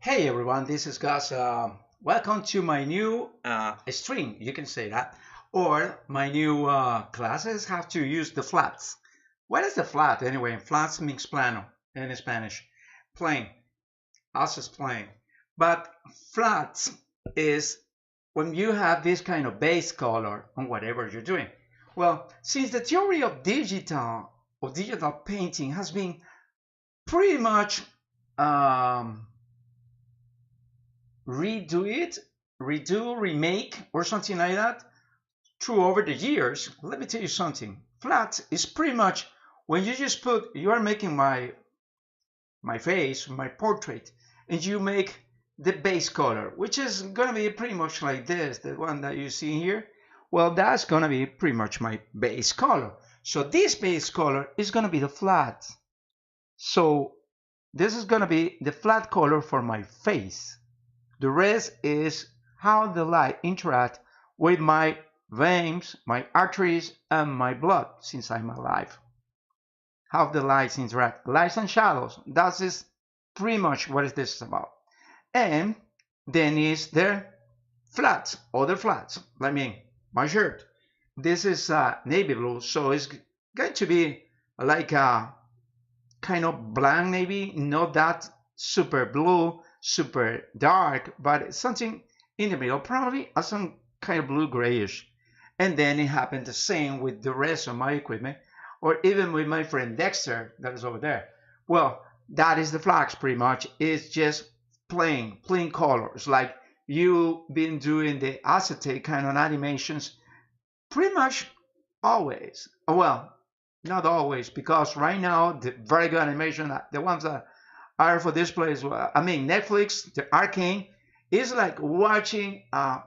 Hey everyone, this is Gus. Welcome to my new stream, you can say that, or my new classes have to use the flats. What is the flat anyway? Flats means plano in Spanish. Plain, also is plain. But flats is when you have this kind of base color on whatever you're doing. Well, since the theory of digital painting has been pretty much um, remake, or something like that, through over the years. Let me tell you something. Flat is pretty much when you just you are making my face, my portrait, and you make the base color, which is gonna be pretty much like this, the one that you see here. Well, that's gonna be pretty much my base color. So this base color is gonna be the flat. So this is gonna be the flat color for my face. The rest is how the light interact with my veins, my arteries, and my blood since I'm alive. How the lights interact, lights and shadows. That is pretty much what this is about. And then is there flats, other flats. I mean, my shirt. This is navy blue, so it's going to be like a kind of blank navy, not that super blue, super dark, but something in the middle, probably some kind of blue grayish. And then it happened the same with the rest of my equipment, or even with my friend Dexter that is over there. Well, that is the flags pretty much. It's just plain colors, like you've been doing the acetate kind of animations pretty much always. Well, not always, because right now the very good animation, the ones that are for this place, I mean Netflix, the Arcane, is like watching a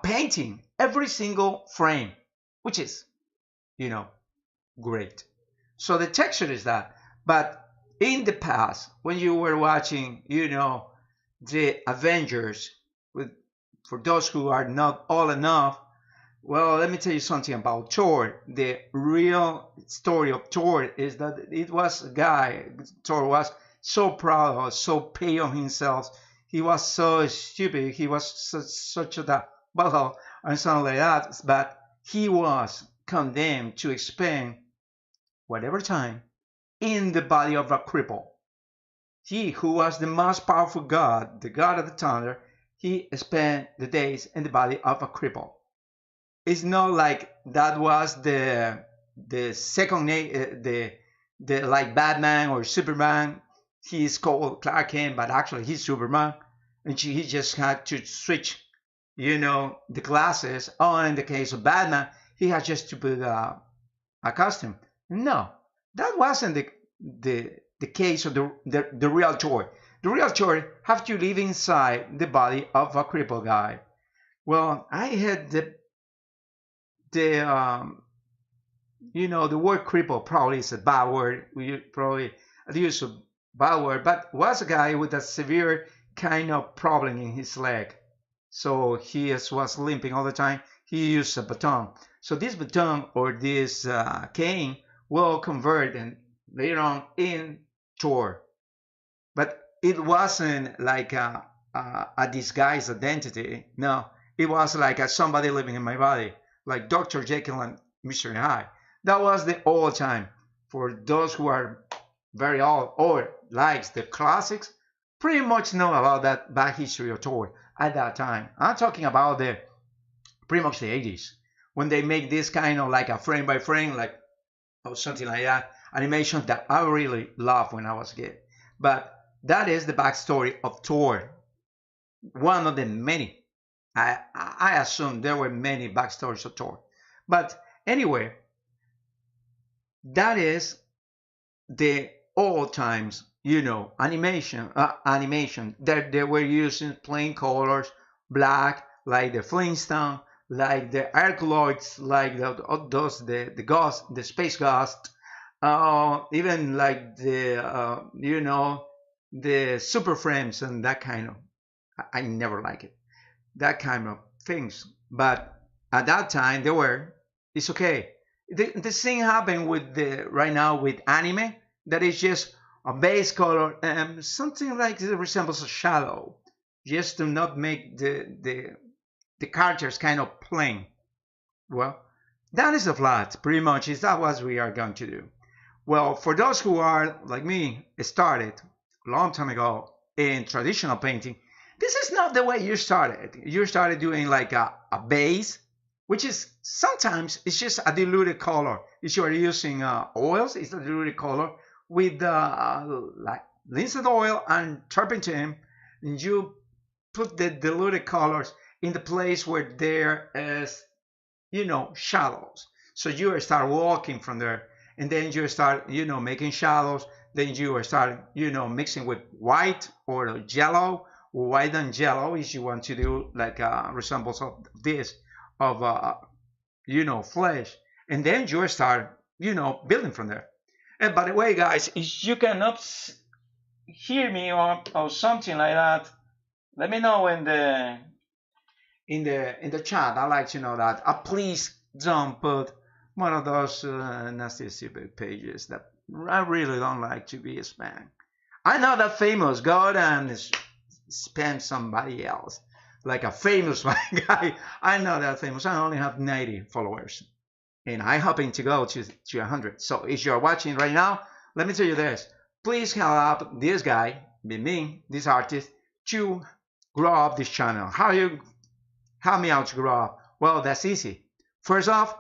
painting every single frame, which is, you know, great. So the texture is that. But in the past, when you were watching, the Avengers, with for those who are not all enough, well, let me tell you something about Thor. The real story of Thor is that it was a guy, Thor was so proud of, so pay on himself. He was so stupid. He was such a butthole and something like that. But he was condemned to spend whatever time in the body of a cripple. He who was the most powerful god, the god of the thunder, he spent the days in the body of a cripple. It's not like that was the second name, the like Batman or Superman. He's called Clark Kent, but actually he's Superman, and he just had to switch, the glasses. Oh, in the case of Batman, he had just to put a costume. No, that wasn't the case of the real Thor. The real Thor have to live inside the body of a crippled guy. Well, I had the the word cripple probably is a bad word. We probably use a bad word, but was a guy with a severe kind of problem in his leg. So he was limping all the time. He used a baton. So this baton or this cane will convert and later on in Thor. But it wasn't like a disguised identity. No, it was like somebody living in my body, like Dr. Jekyll and Mr. Hyde. That was the old time. For those who are very old or likes the classics, pretty much know about that back history of Thor at that time. I'm talking about the pretty much the 80s, when they make this kind of like a frame by frame, like or something like that, animation that I really loved when I was a kid. But that is the backstory of Thor. One of the many. I assume there were many backstories of Thor. But anyway, that is the old times, animation that they were using plain colors, black, like the Flintstone, like the Arcloids, like the ghost, the space ghost, even like the super frames and that kind of. I never like it, that kind of things. But at that time, it's okay. The thing happened with right now with anime, that is just a base color, and something like that resembles a shadow, just to not make the characters kind of plain. Well, that is a flat, pretty much. Is that what we are going to do? Well, for those who are like me, started a long time ago in traditional painting, this is not the way you started. You started doing like a base, which is sometimes it's just a diluted color. If you are using oils, it's a diluted color with like linseed oil and turpentine, and you put the diluted colors in the place where there is, shadows. So you start walking from there, and then you start, making shadows. Then you start, mixing with white or yellow, white and yellow, if you want to do like a resemblance of this, of flesh. And then you start, building from there. And by the way, guys, if you cannot hear me or something like that, let me know in the chat. I like to know that. Please don't put one of those nasty stupid pages that I really don't like to be spam. I know that famous. Go and spam somebody else, like a famous guy. I know that famous. I only have 90 followers, and I hoping to go to 100. So if you're watching right now, let me tell you this. Please help this guy, me, this artist, to grow up this channel. How you help me out to grow up? Well, that's easy. First off,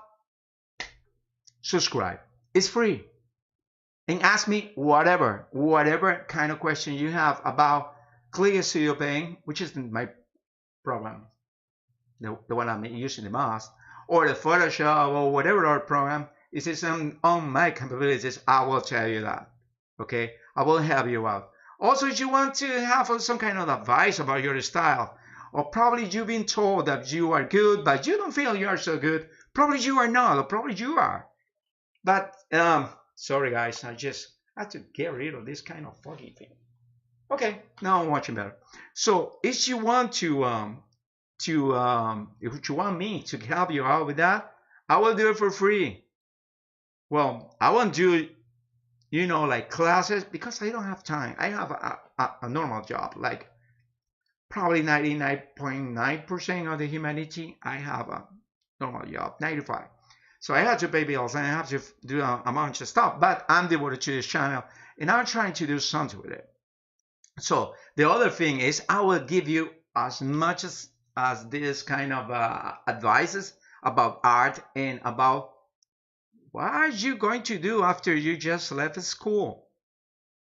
subscribe. It's free. And ask me whatever kind of question you have about Click Studio Paint, which is my program, the one I'm using the most, or the Photoshop or whatever other program. Is it on my capabilities? I will tell you that. Okay, I will help you out. Also, if you want to have some kind of advice about your style, or probably you've been told that you are good, but you don't feel you are so good. Probably you are not, or probably you are. But sorry guys, I just had to get rid of this kind of foggy thing. Okay, now I'm watching better. So if you want if you want me to help you out with that, I will do it for free. Well, I won't do, like classes, because I don't have time. I have a normal job, like probably 99.9% of the humanity. I have a normal job, 95. So I have to pay bills and I have to do a bunch of stuff, but I'm devoted to this channel and I'm trying to do something with it. So the other thing is I will give you as much as this kind of advices about art and about what are you going to do after you just left school.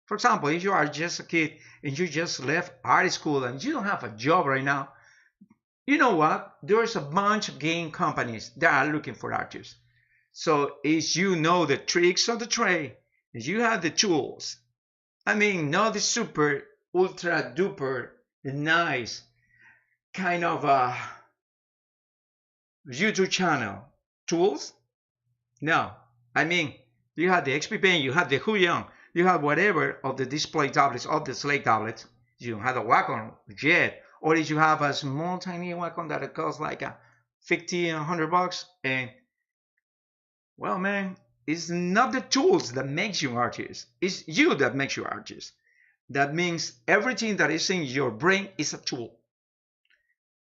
For example, if you are just a kid and you just left art school and you don't have a job right now, you know what? There's a bunch of game companies that are looking for artists. So if you know the tricks of the trade, if you have the tools, I mean, not the super, ultra duper, nice kind of YouTube channel tools. No, I mean, you have the XP Paint, you have the Huion, you have whatever of the display tablets, of the slate tablets. You have a Wacom jet, or if you have a small tiny Wacom that costs like a 50 and $100, and well, man, it's not the tools that makes you artist. It's you that makes you artist. That means everything that is in your brain is a tool.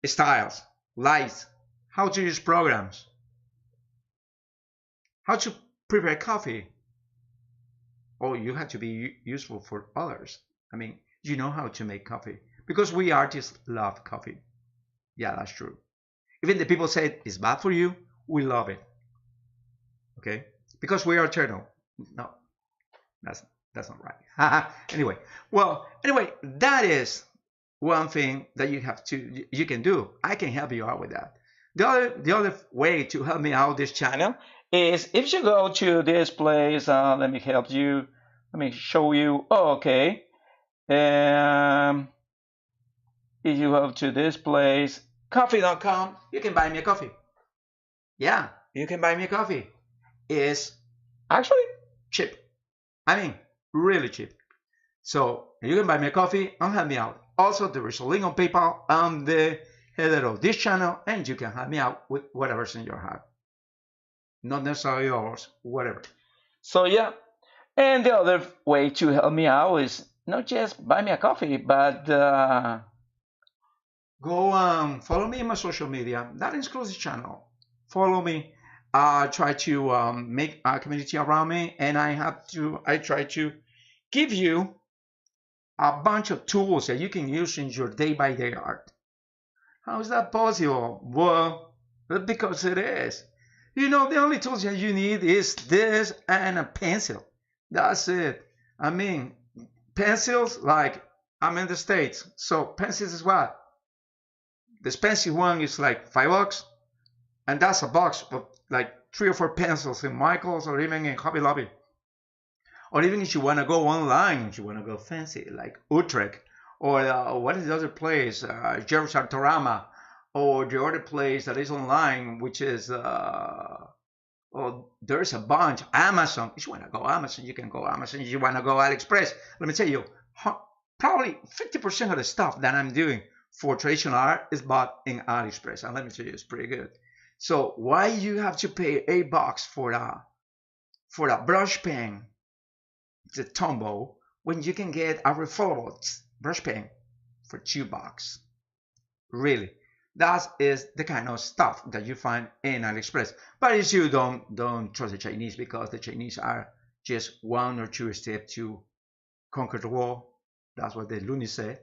Styles, lights, how to use programs, how to prepare coffee. Oh, you have to be useful for others. I mean, you know how to make coffee. Because we artists love coffee. Yeah, that's true. Even the people say it's bad for you, we love it. Okay? Because we are eternal. No, that's not right. Anyway, that is one thing that you can do. I can help you out with that. The other way to help me out this channel is if you go to this place. Let me help you. Let me show you. Oh, okay. If you go to this place, coffee.com, you can buy me a coffee. Yeah, you can buy me a coffee. It's actually cheap. I mean, really cheap. So you can buy me a coffee and help me out. Also, there is a link on PayPal on the header of this channel, and you can help me out with whatever's in your heart. Not necessarily yours, whatever. So yeah, And the other way to help me out is not just buy me a coffee, but go follow me in my social media. That includes the channel. Follow me. Try to make a community around me, and I try to give you a bunch of tools that you can use in your day-by-day art. How is that possible? Well, because it is. You know, the only tools that you need is this and a pencil. That's it. I mean, pencils, like, I'm in the States, so pencils is what? This expensive one is like $5, and that's a box of like 3 or 4 pencils in Michael's or even in Hobby Lobby. Or even if you want to go online, if you want to go fancy, like Utrecht, or what is the other place, Jerry's Artorama, or the other place that is online, which is, there's a bunch, Amazon. If you want to go Amazon, you can go Amazon. If you want to go AliExpress, let me tell you, probably 50% of the stuff that I'm doing for traditional art is bought in AliExpress, and let me tell you, it's pretty good. So why you have to pay $8 for a brush pen, the Tombow, when you can get a refillable brush pen for $2? Really, that is the kind of stuff that you find in AliExpress. But if you don't trust the Chinese, because the Chinese are just 1 or 2 steps to conquer the world. That's what the loonies say.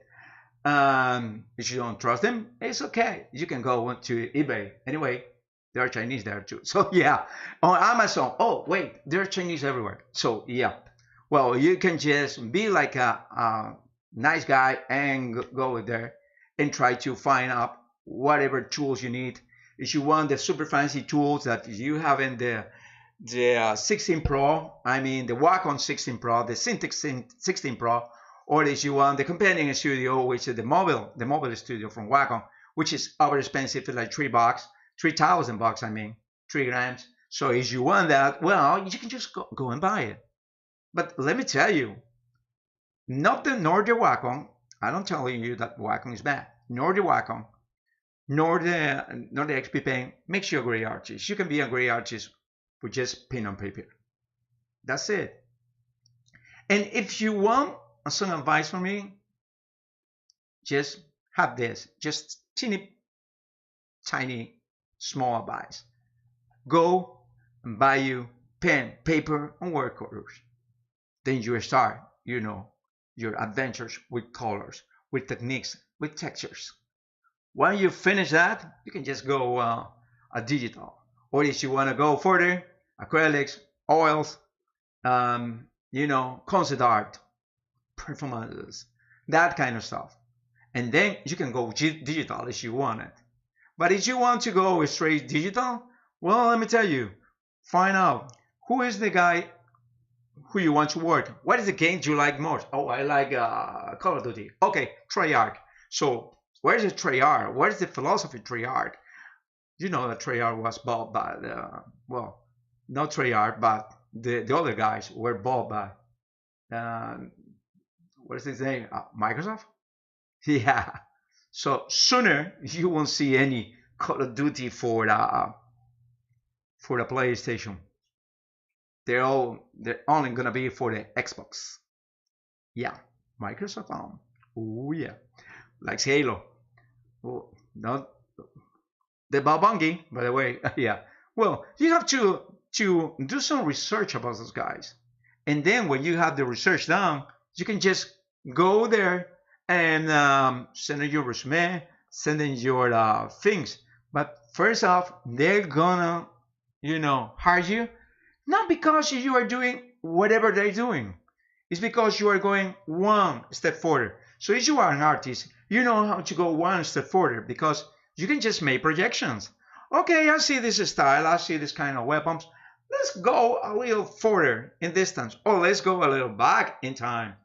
If you don't trust them, it's okay. You can go to eBay. Anyway, there are Chinese there too. So yeah, on Amazon. Oh wait, there are Chinese everywhere. So yeah, well, you can just be like a nice guy and go there and try to find out whatever tools you need. If you want the super fancy tools that you have in the 16 Pro, I mean the Wacom 16 Pro, the Cintiq 16 Pro, or if you want the companion studio, which is the mobile studio from Wacom, which is over expensive, like $3, $3,000, I mean, 3 grams. So if you want that, well, you can just go and buy it. But let me tell you, nor the Wacom, I don't tell you that Wacom is bad, nor the Wacom, nor the XP Pen makes you a great artist. You can be a great artist with just pen on paper. That's it. And if you want some advice from me, just have this, just tiny, small advice. Go and buy you pen, paper, and watercolors. Then you start, your adventures with colors, with techniques, with textures. When you finish that, you can just go a digital. Or if you want to go further, acrylics, oils, concept art, performances, that kind of stuff. And then you can go digital if you want it. But if you want to go straight digital, well, let me tell you, find out who is the guy who you want to work. What is the game you like most? Oh, I like Call of Duty. Okay, Treyarch. So where is the Treyarch? What is the philosophy of Treyarch? You know that Treyarch was bought by not Treyarch, but the other guys were bought by what is his name? Microsoft? Yeah. So sooner you won't see any Call of Duty for the PlayStation. They're only gonna be for the Xbox. Yeah, Microsoft on. Oh yeah, like Halo. Oh, not the Babungi, by the way. Yeah. Well, you have to do some research about those guys, and then when you have the research done, you can just go there and send in your resume, send in your things. But first off, they're gonna, hire you, not because you are doing whatever they're doing. It's because you are going one step further. So if you are an artist, you know how to go one step further because you can just make projections. Okay, I see this style, I see this kind of weapons. Let's go a little further in distance, or let's go a little back in time.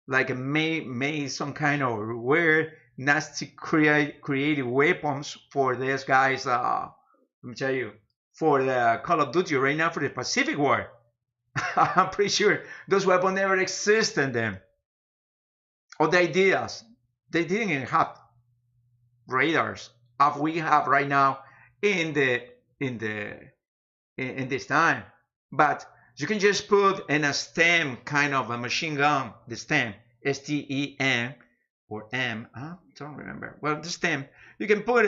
Like made some kind of weird, nasty, creative weapons for these guys. Let me tell you, for the Call of Duty right now, for the Pacific War. I'm pretty sure those weapons never existed in them. Or the ideas, they didn't even have radars as we have right now in this time. But You can just put in a stem, kind of a machine gun, the stem, STEM or M, I don't remember. Well, the stem, you can put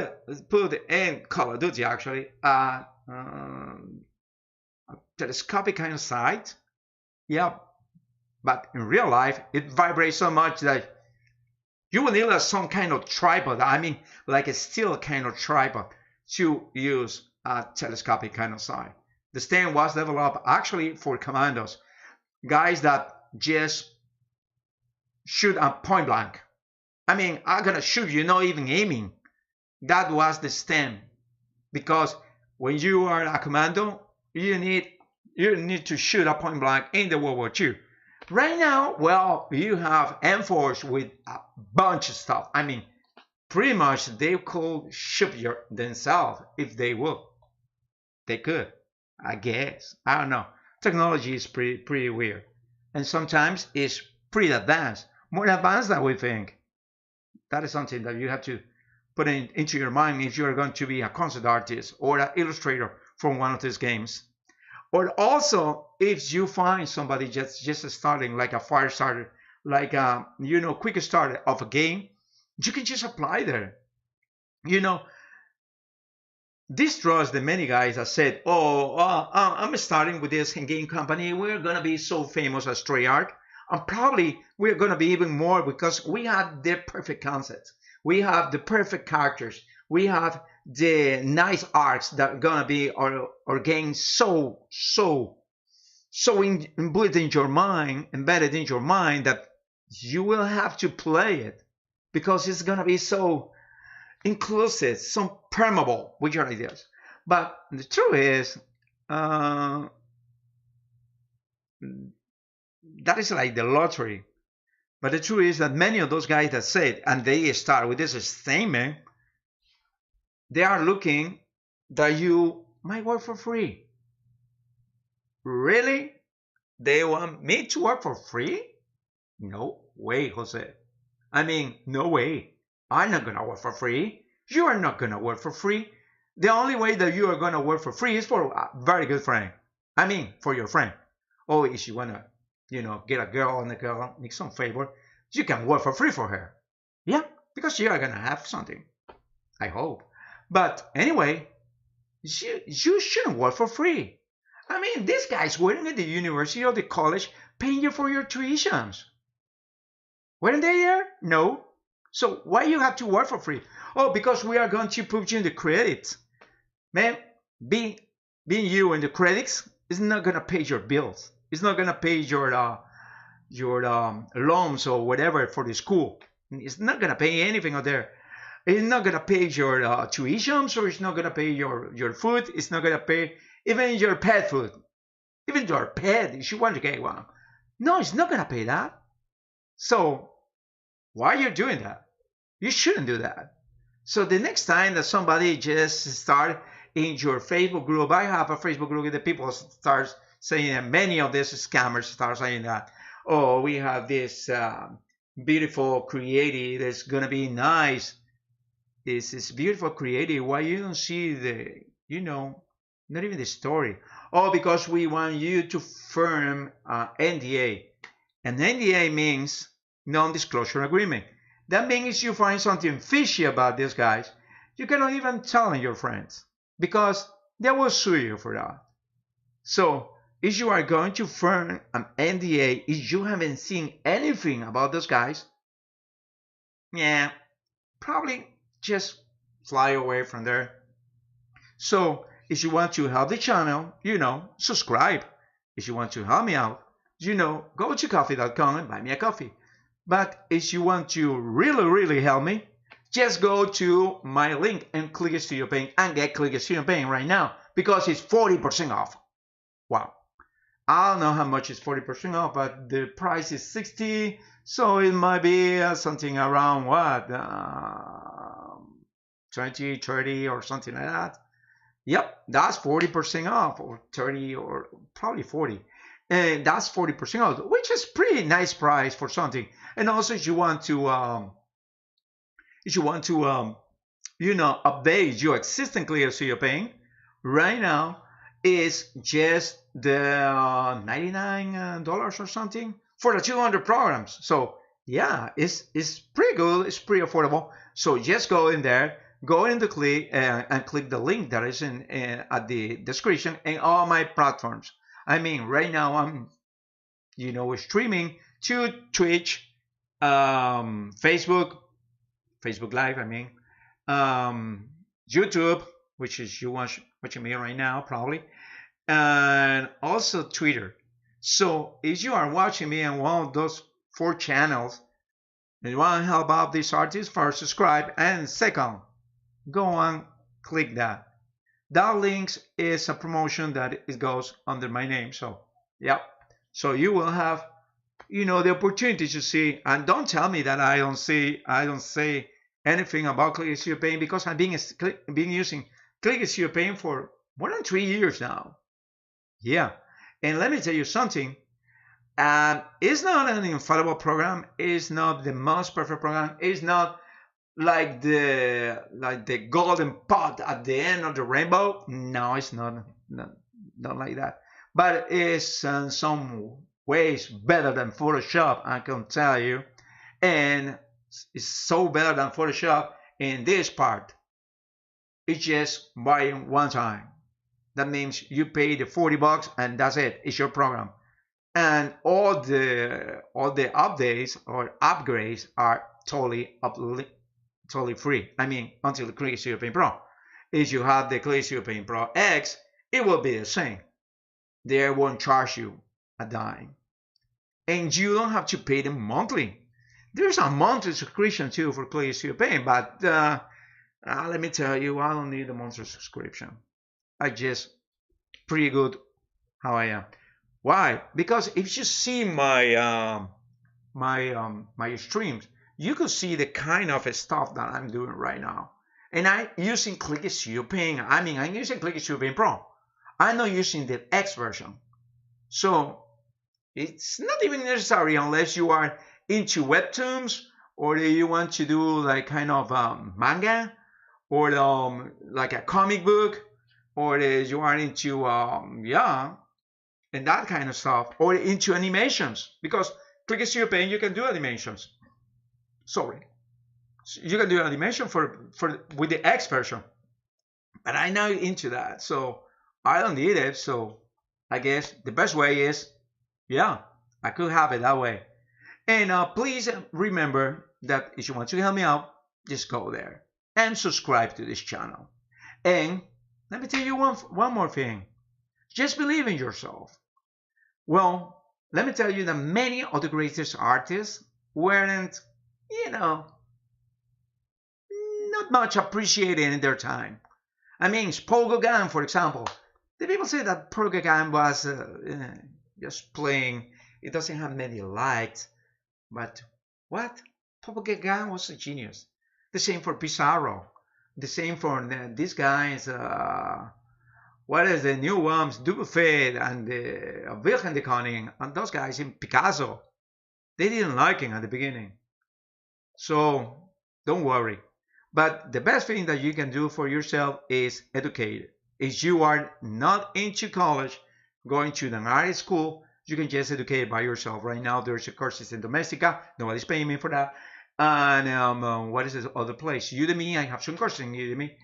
in Call of Duty actually, a telescopic kind of sight. Yeah, but in real life, it vibrates so much that you will need some kind of tripod. I mean, like a steel kind of tripod to use a telescopic kind of sight. The stand was developed actually for commandos, guys that just shoot at point blank. I mean, I'm gonna shoot you, not even aiming. That was the stand, because when you are a commando, you need to shoot at point blank in the World War II. Right now, well, you have M4s with a bunch of stuff. I mean, pretty much they could shoot themselves if they would. They could, I guess. I don't know. Technology is pretty weird, and sometimes it's pretty advanced, more advanced than we think. That is something that you have to put into your mind if you're going to be a concept artist or an illustrator from one of these games. Or also, if you find somebody just starting, like a fire starter, like a quick start of a game, you can just apply there. This draws the many guys that said, I'm starting with this game company. We're going to be so famous as Treyarch. And probably we're going to be even more because we have the perfect concepts. We have the perfect characters. We have the nice arts that are going to be our game so embedded in your mind that you will have to play it because it's going to be so inclusive, so permeable with your ideas. But the truth is, that is like the lottery. But the truth is that many of those guys that said, and they start with this statement, they are looking that you might work for free. Really? They want me to work for free? No way, Jose. I mean, no way. I'm not going to work for free. You are not going to work for free. The only way that you are going to work for free is for a very good friend. I mean, for your friend. Oh, if you want to, get a girl and the girl needs some favor, you can work for free for her. Yeah, because you are going to have something. I hope. But anyway, you shouldn't work for free. I mean, these guys weren't at the university or the college paying you for your tuitions. Weren't they there? No. So why you have to work for free? Oh, because we are going to put you in the credits. Man, being you in the credits is not going to pay your bills. It's not going to pay your loans or whatever for the school. It's not going to pay anything out there. It's not going to pay your tuitions, or it's not going to pay your food. It's not going to pay even your pet food. Even your pet, if you want to get one. No, it's not going to pay that. So why are you doing that? You shouldn't do that. So the next time that somebody just start in your Facebook group, I have a Facebook group, the people start saying that many of these scammers start saying that, oh, we have this beautiful creative that's going to be nice. This is beautiful creative. Why you don't see the, not even the story? Oh, because we want you to firm NDA. And NDA means non-disclosure agreement. That means you find something fishy about these guys, you cannot even tell your friends because they will sue you for that. So if you are going to firm an NDA, if you haven't seen anything about those guys, yeah, probably just fly away from there. So if you want to help the channel, subscribe. If you want to help me out, go to coffee.com and buy me a coffee. But if you want to really, really help me, just go to my link and click Studio Paint and get Click Studio Paint right now because it's 40% off. Wow. I don't know how much is 40% off, but the price is 60, so it might be something around what? 20, 30 or something like that. Yep, that's 40% off, or 30, or probably 40. And that's 40% off, which is pretty nice price for something. And also, if you want to update your existing Clear Studio Paint, right now is just the $99 or something for the 200 programs. So yeah, it's pretty good. It's pretty affordable. So just go in there, go in the click and click the link that is in at the description and all my platforms. I mean, right now I'm streaming to Twitch, Facebook Live. I mean, YouTube, which is you watching me right now probably, and also Twitter. So if you are watching me on one of those 4 channels and you want to help out this artist, first subscribe, and second, go on, click that. That link is a promotion that it goes under my name. So yeah, so you will have the opportunity to see. And don't tell me that I don't say anything about Click Paint, because I've been using Click Paint for more than 3 years now. Yeah, and let me tell you something. It's not an infallible program. It's not the most perfect program. It's not like the golden pot at the end of the rainbow. No, it's not like that. But it's in some ways better than Photoshop, I can tell you. And it's so better than Photoshop in this part. It's just buying one time. That means you pay the $40 and that's it. It's your program. And all the updates or upgrades are totally free. I mean, until the Click Paint Pro. If you have the Click Paint Pro X, it will be the same. They won't charge you a dime. And you don't have to pay them monthly. There's a monthly subscription too for Click Paint, but let me tell you, I don't need a monthly subscription. I just pretty good how I am. Why? Because if you see my my streams, you could see the kind of stuff that I'm doing right now. And I'm using Click Paint. I mean, I'm using Click Paint Pro. I'm not using the X version. So it's not even necessary unless you are into webtoons or you want to do like kind of manga or like a comic book, or you are into and that kind of stuff, or into animations, because Click Paint you can do animations. Sorry, you can do animation for with the X version, but I'm not into that, so I don't need it. So I guess the best way is, I could have it that way. And please remember that if you want to help me out, just go there and subscribe to this channel. And let me tell you one more thing. Just believe in yourself. Well, let me tell you that many of the greatest artists weren't, not much appreciated in their time. I mean, Paul Gauguin, for example. The people say that Paul Gauguin was just playing. It doesn't have many likes. But what? Paul Gauguin was a genius. The same for Pissarro. The same for these guys. What is the new ones? Dubuffet and Wilhelm de Koning and those guys in Picasso. They didn't like him at the beginning. So don't worry. But the best thing that you can do for yourself is educate. If you are not into college, going to an art school, you can just educate by yourself. Right now, there's a courses in Domestika. Nobody's paying me for that. And what is this other place? Udemy. I have some courses in Udemy.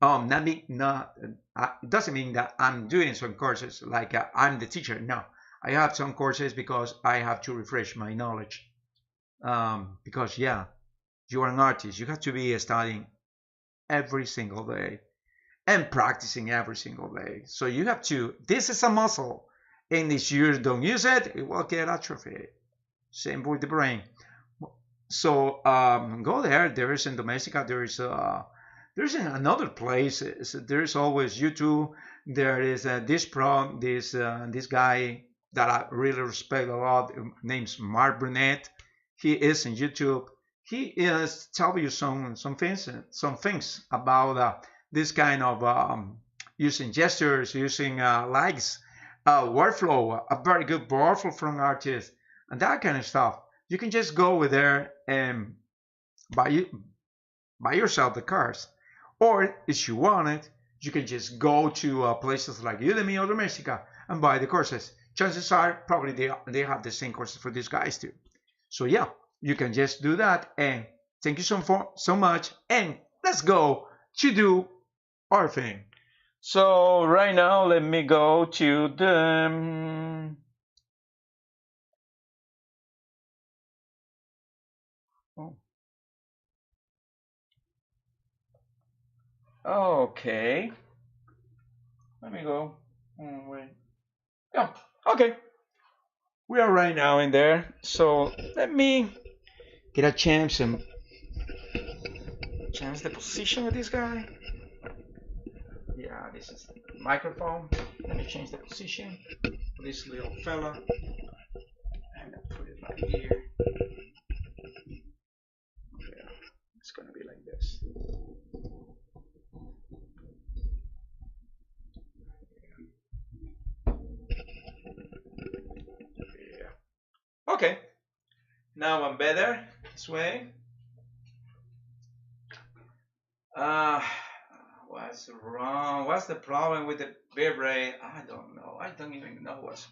It doesn't mean that I'm doing some courses like I'm the teacher. No, I have some courses because I have to refresh my knowledge. Because you are an artist. You have to be studying every single day and practicing every single day. So you have to. This is a muscle. And if you don't use it, it will get atrophied. Same with the brain. So go there. There is in Domestika. There's another place. There's always YouTube. There is this guy that I really respect a lot. Name's Mark Burnett. He is in YouTube. He is telling you some things about this kind of using gestures, using likes. Workflow, a very good workflow from artists, and that kind of stuff. You can just go over there and buy yourself the cards, or if you want it, You can just go to places like Udemy or Domestika and buy the courses. Chances are probably they have the same courses for these guys too. So yeah, you can just do that. And thank you so much. And let's go to do our thing. So right now, let me go to the okay. Let me go. Wait. Yeah. Okay. We are right now in there. So let me get a chance and change the position of this guy. Yeah, this is the microphone. Let me change the position for this little fella. And put it right here. Yeah, it's gonna be like this. Yeah. Okay. Now I'm better this way. What's wrong? What's the problem with the bitrate? I don't know. I don't even know what's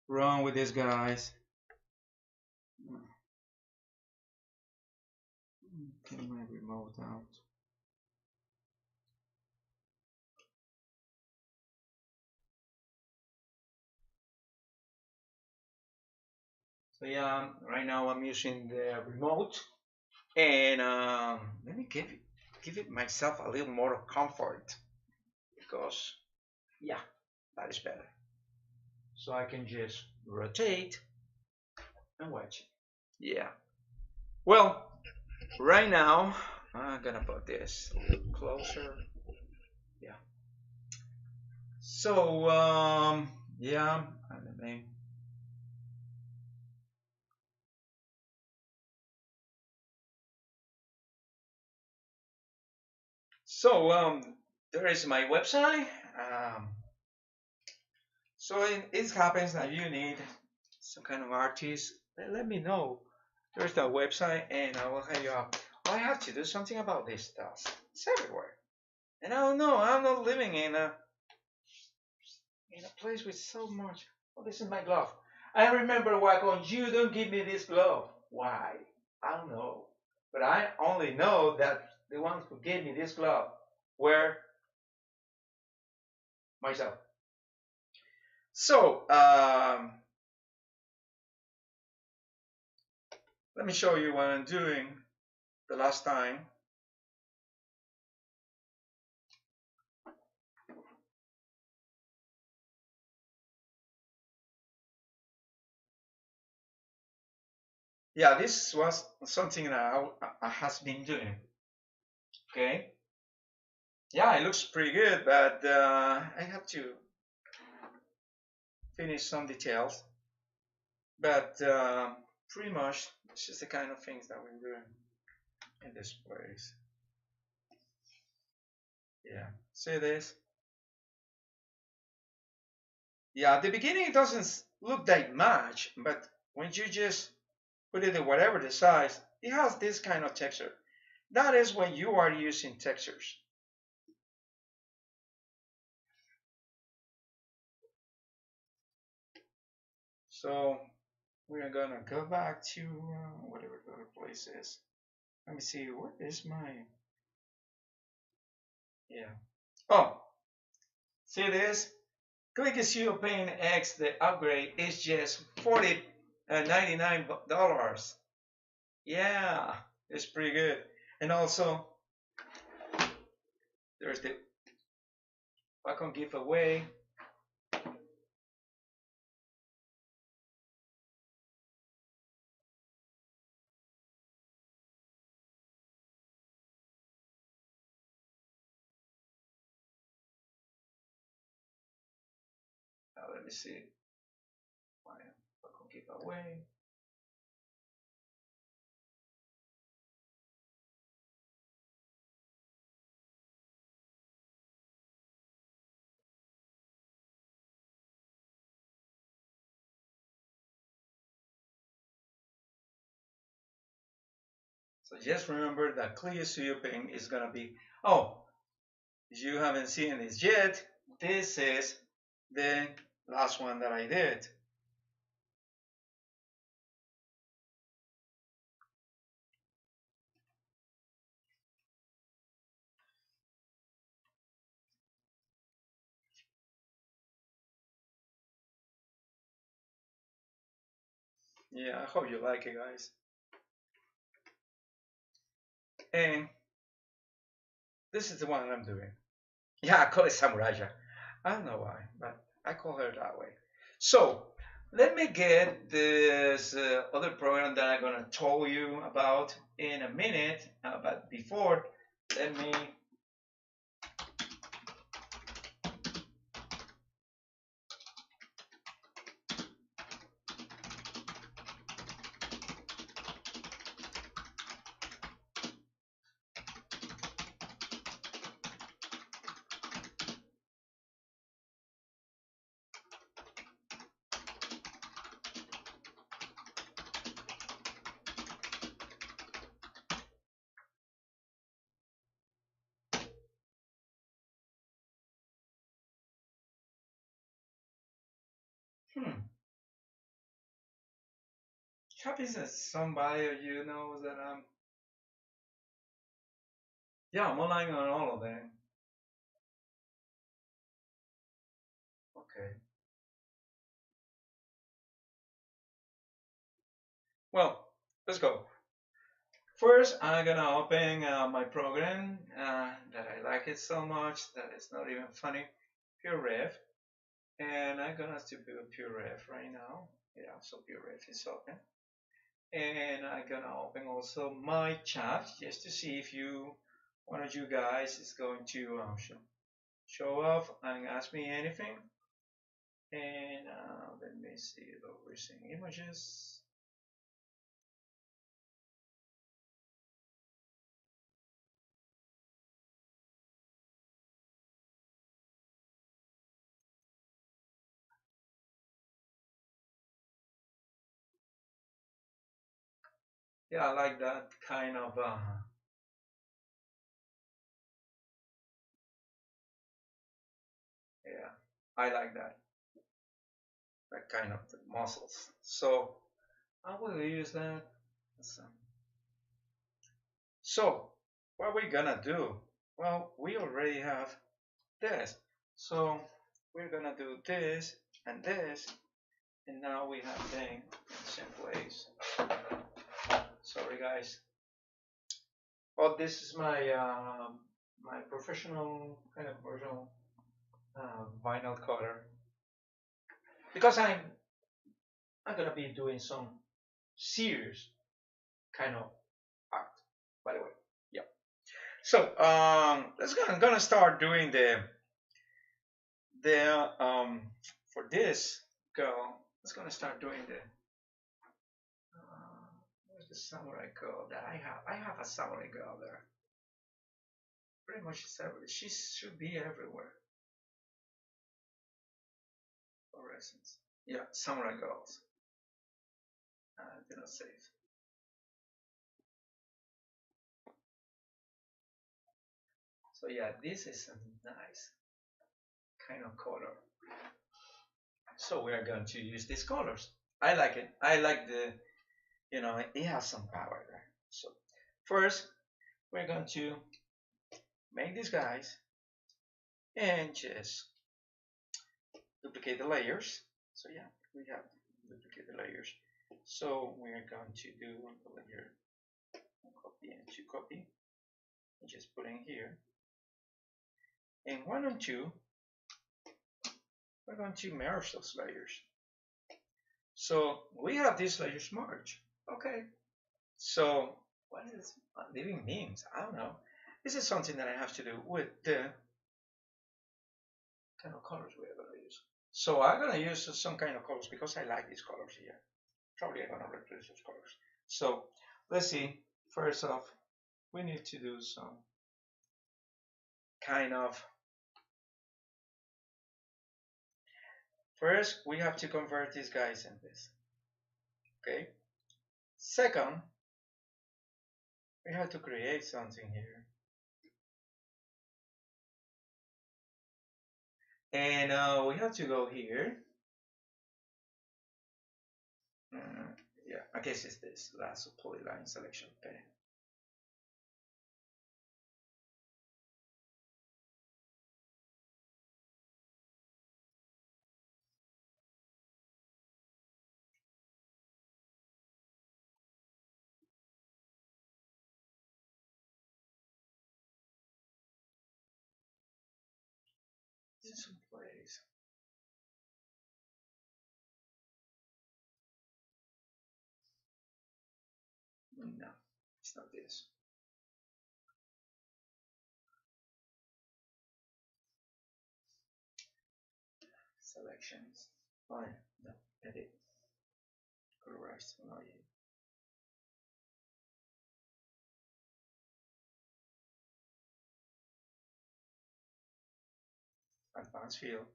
wrong with these guys. Get my remote out. So yeah, right now I'm using the remote, and let me give it myself a little more comfort because yeah, that is better. So I can just rotate and watch. Yeah. Well, right now I'm gonna put this a little closer. Yeah. So yeah, I mean, so there is my website. Um, so it happens that you need some kind of artist. Let me know. There's the website, and I will help you out. Oh, I have to do something about this stuff. It's everywhere, and I don't know. I'm not living in a place with so much. Oh, this is my glove. I remember Wacom, you don't give me this glove. Why? I don't know. But I only know that the ones who gave me this glove were myself. So, let me show you what I'm doing the last time. Yeah, this was something that I has been doing. Okay. Yeah, it looks pretty good, but I have to finish some details. But pretty much, this is the kind of things that we're doing in this place. Yeah, see this? Yeah, at the beginning it doesn't look that much, but when you just put it in whatever the size, it has this kind of texture. That is when you are using textures. So we're gonna go back to whatever the other place is. Let me see, what is my, yeah. Oh, see this? Click Studio Paint X, the upgrade is just $99. Yeah, it's pretty good. And also, there's the Wacom giveaway. Let me see. Wacom giveaway. So just remember that Clear Studio Paint is gonna be. Oh, If you haven't seen this yet, this is the last one that I did. Yeah, I hope you like it, guys. And this is the one I'm doing. Yeah, I call it Samurai. I don't know why, but I call her that way. So let me get this other program that I'm gonna tell you about in a minute. But before, let me. Happens that somebody of you knows that I'm. Yeah, I'm online on all of them. Okay. Well, let's go. First, I'm gonna open my program that I like it so much that it's not even funny, PureRef, and I'm gonna to do PureRef right now. Yeah, so PureRef is open, and I'm gonna open also my chat just to see if one of you guys, is going to show off and ask me anything. And let me see the recent images. Yeah, I like that kind of yeah, I like that kind of muscles. So I will use that. So what we're gonna do? Well, we already have this. So we're gonna do this and this, and now we have them in the same place. Sorry, guys. Oh, this is my my professional kind of professional vinyl cutter because I'm gonna be doing some serious kind of art. By the way, yeah. So I'm gonna start doing the for this girl. Let's gonna start doing the where's the samurai girl that I have? I have a samurai girl there. Pretty much she should be everywhere. Fluorescence. Yeah, samurai girls. They're not safe. So yeah, this is a nice kind of color. So we are going to use these colors. I like it. I like it has some power there. So first, we're going to make these guys and just duplicate the layers. So yeah, we have to duplicate the layers. So we're going to do the layer copy and to copy and just put in here. And 1 and 2, we're going to merge those layers. So we have these layers merged. Okay. So what is living means? I don't know. This is something that I have to do with the kind of colors we are going to use. So I'm going to use some kind of colors because I like these colors here. Probably I'm going to replace those colors. So let's see. First off, we need to do some kind of. First, we have to convert these guys in this. Okay. Second, we have to create something here. And we have to go here. Yeah, I guess it's this last polyline selection pane. This is some place. No, it's not this. Selections. Fine. No, edit. Correct. No, advanced field.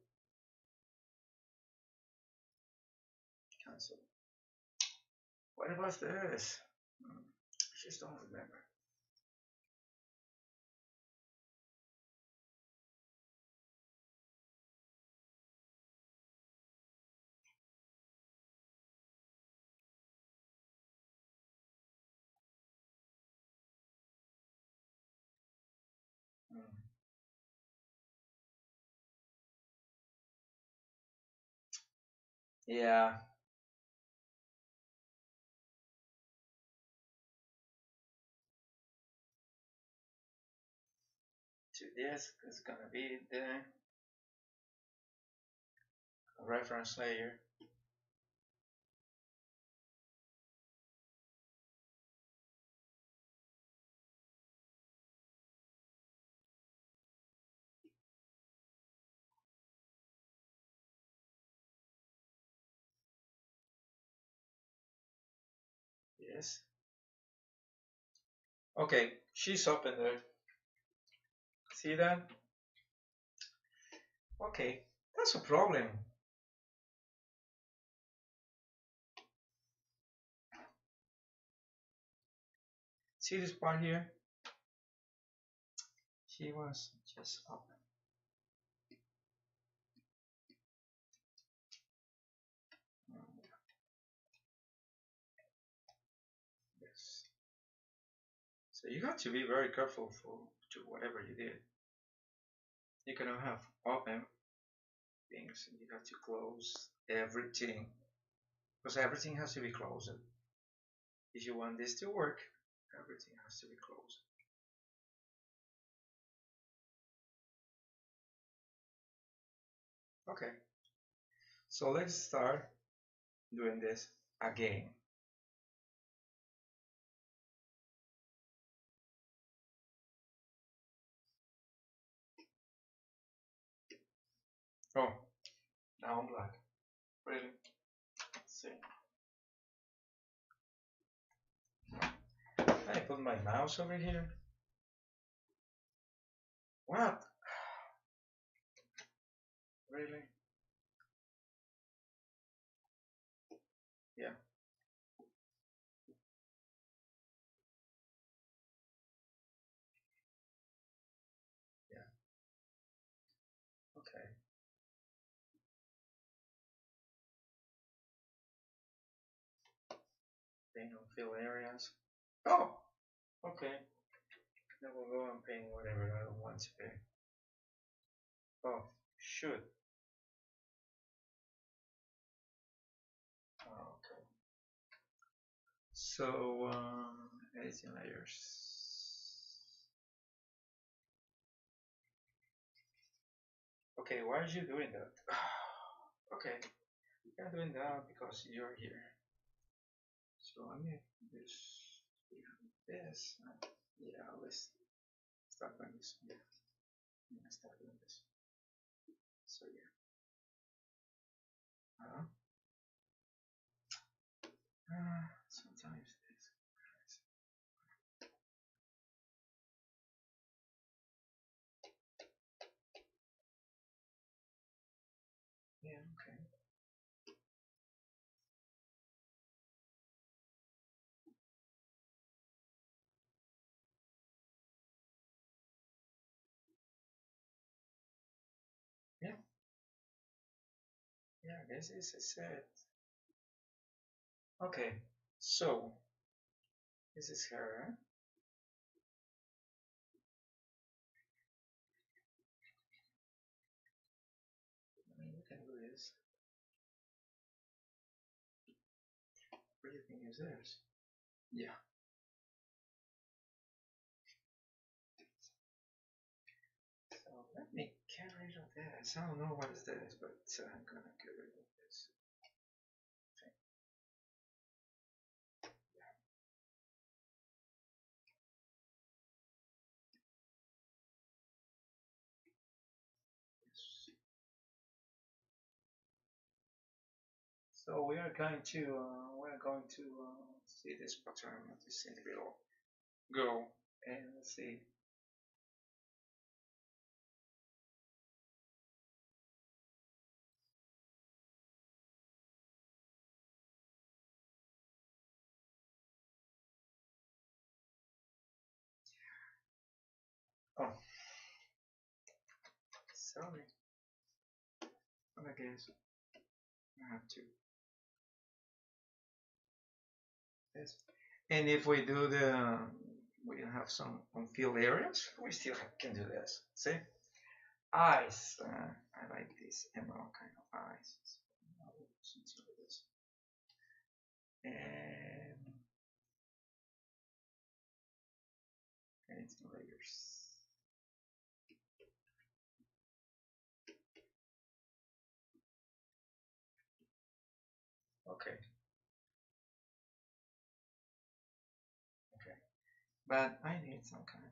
Cancel. What was this? I just don't remember. Mm. Yeah. To this is gonna be the reference layer. Yes. Okay, she's up in there. See that? Okay, that's a problem. See this part here? She was just up. Yes. So you have to be very careful for to whatever you did. You cannot have open things. You have to close everything because everything has to be closed. If you want this to work, everything has to be closed. Okay, so let's start doing this again. Oh, now I'm black. Really? Let's see. I put my mouse over here. What? Really? Yeah. Yeah. Okay. Paint on fill areas. Oh, okay. Then we'll go and paint whatever I don't want to paint. Oh, shoot. Oh, okay. So, editing layers. Okay, why are you doing that? Okay, you're doing that because you're here. So I'm gonna do this. Yeah, let's start doing this. Yeah, I'm gonna start doing this. So yeah. Sometimes this. Yeah, okay. Yeah. this is it. Okay, so this is her. I mean, we can do this. What do you think is this? Yeah. So let me get rid of this. I don't know what is this, but I'm gonna get rid of this. Okay. Yes. So we are going to see this pattern that is in the below. Go and let's see. Oh, sorry. I guess I have to. Yes. And if we do we have some unfilled areas, we still can do this. See? Eyes. I like this emerald kind of eyes. Something like this. And it's layers. Okay. Okay. But I need some kind of.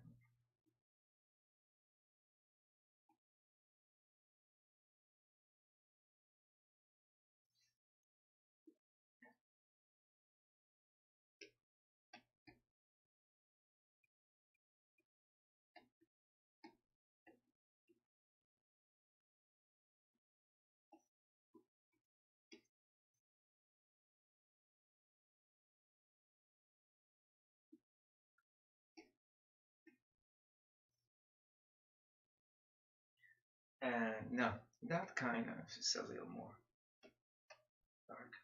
And no, that kind of is a little more dark.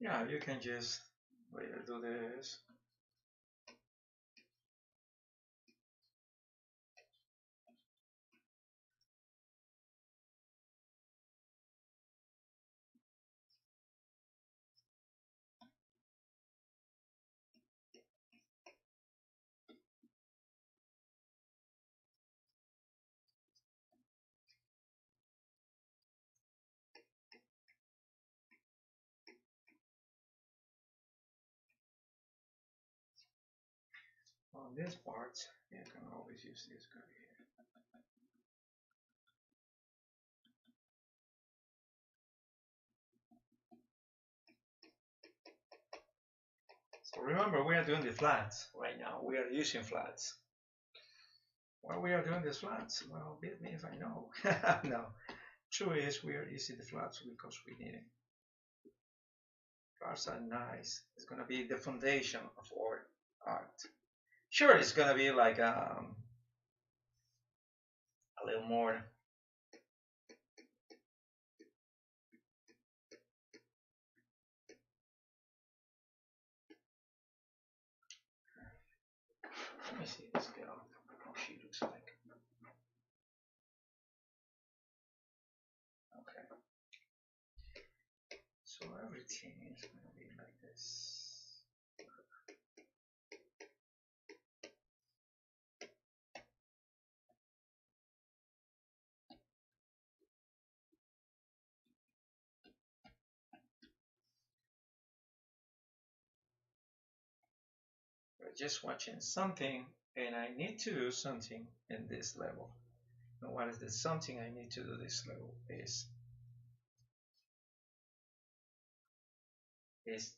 Yeah, you can just later do this. On this part, you can always use this guy here. So remember, we are doing the flats right now. We are using flats. Why we are doing these flats? Well, beat me if I know. No. True is we are using the flats because we need it. Flats are nice. It's gonna be the foundation of our art. Sure, it's gonna be like a little more. Let me see this girl, how she looks like. Okay. everything is going to be like this. We're just watching something, and I need to do something in this level. And what is the something I need to do this level is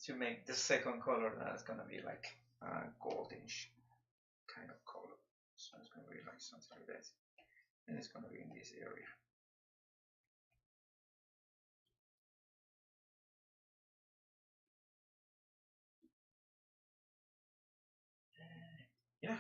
to make the second color that's gonna be like a goldish kind of color. So it's gonna be like something like that, and it's gonna be in this area. Yeah.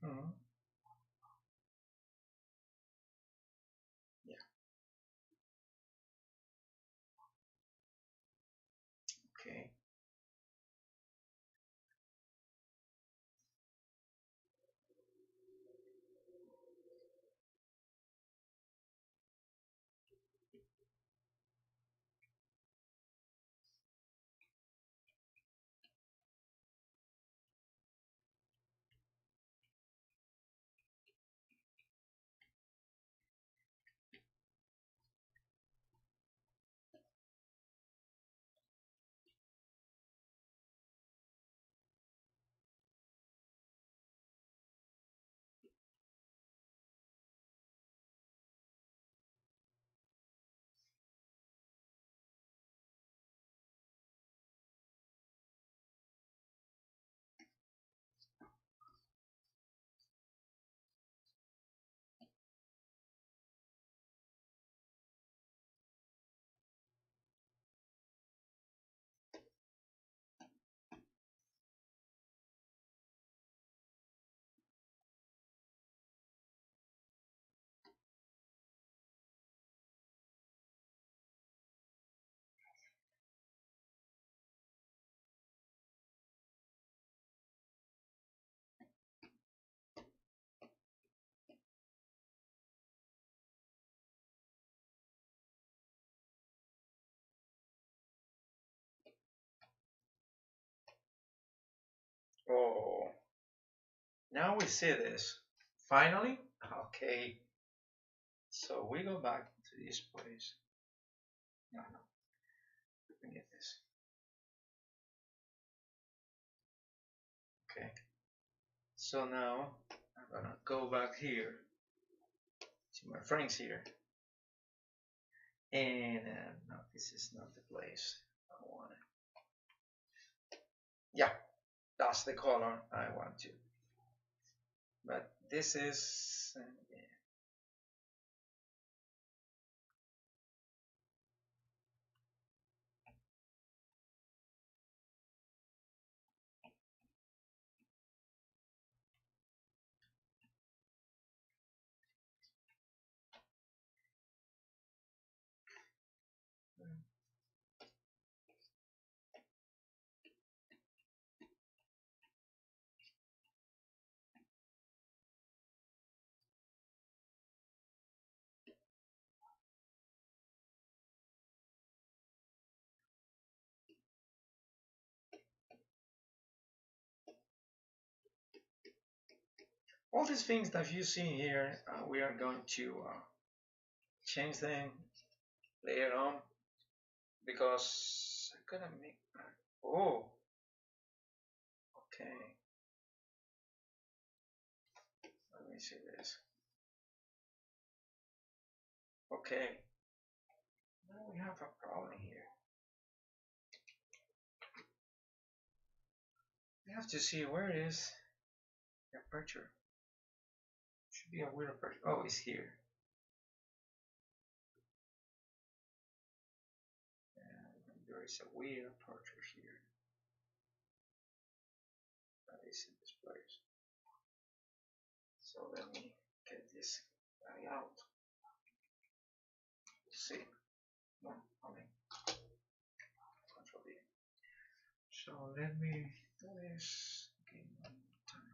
Mm-hmm. Yeah. Okay. Oh, now we see this. Finally, okay. So we go back to this place. No, no, we need this. Okay. So now I'm gonna go back here to my friends here, and no, this is not the place I want it. Yeah, that's the color I want to. But this is yeah. All these things that you see here, we are going to change them later on because I'm gonna make. Oh, okay. Let me see this. Okay, we have a problem here. We have to see where is the aperture. Should be a weird aperture. Oh, it's here. And there is a weird aperture here. That is in this place. So let me get this guy out. See. No, I mean, control D. So let me do this again one more time.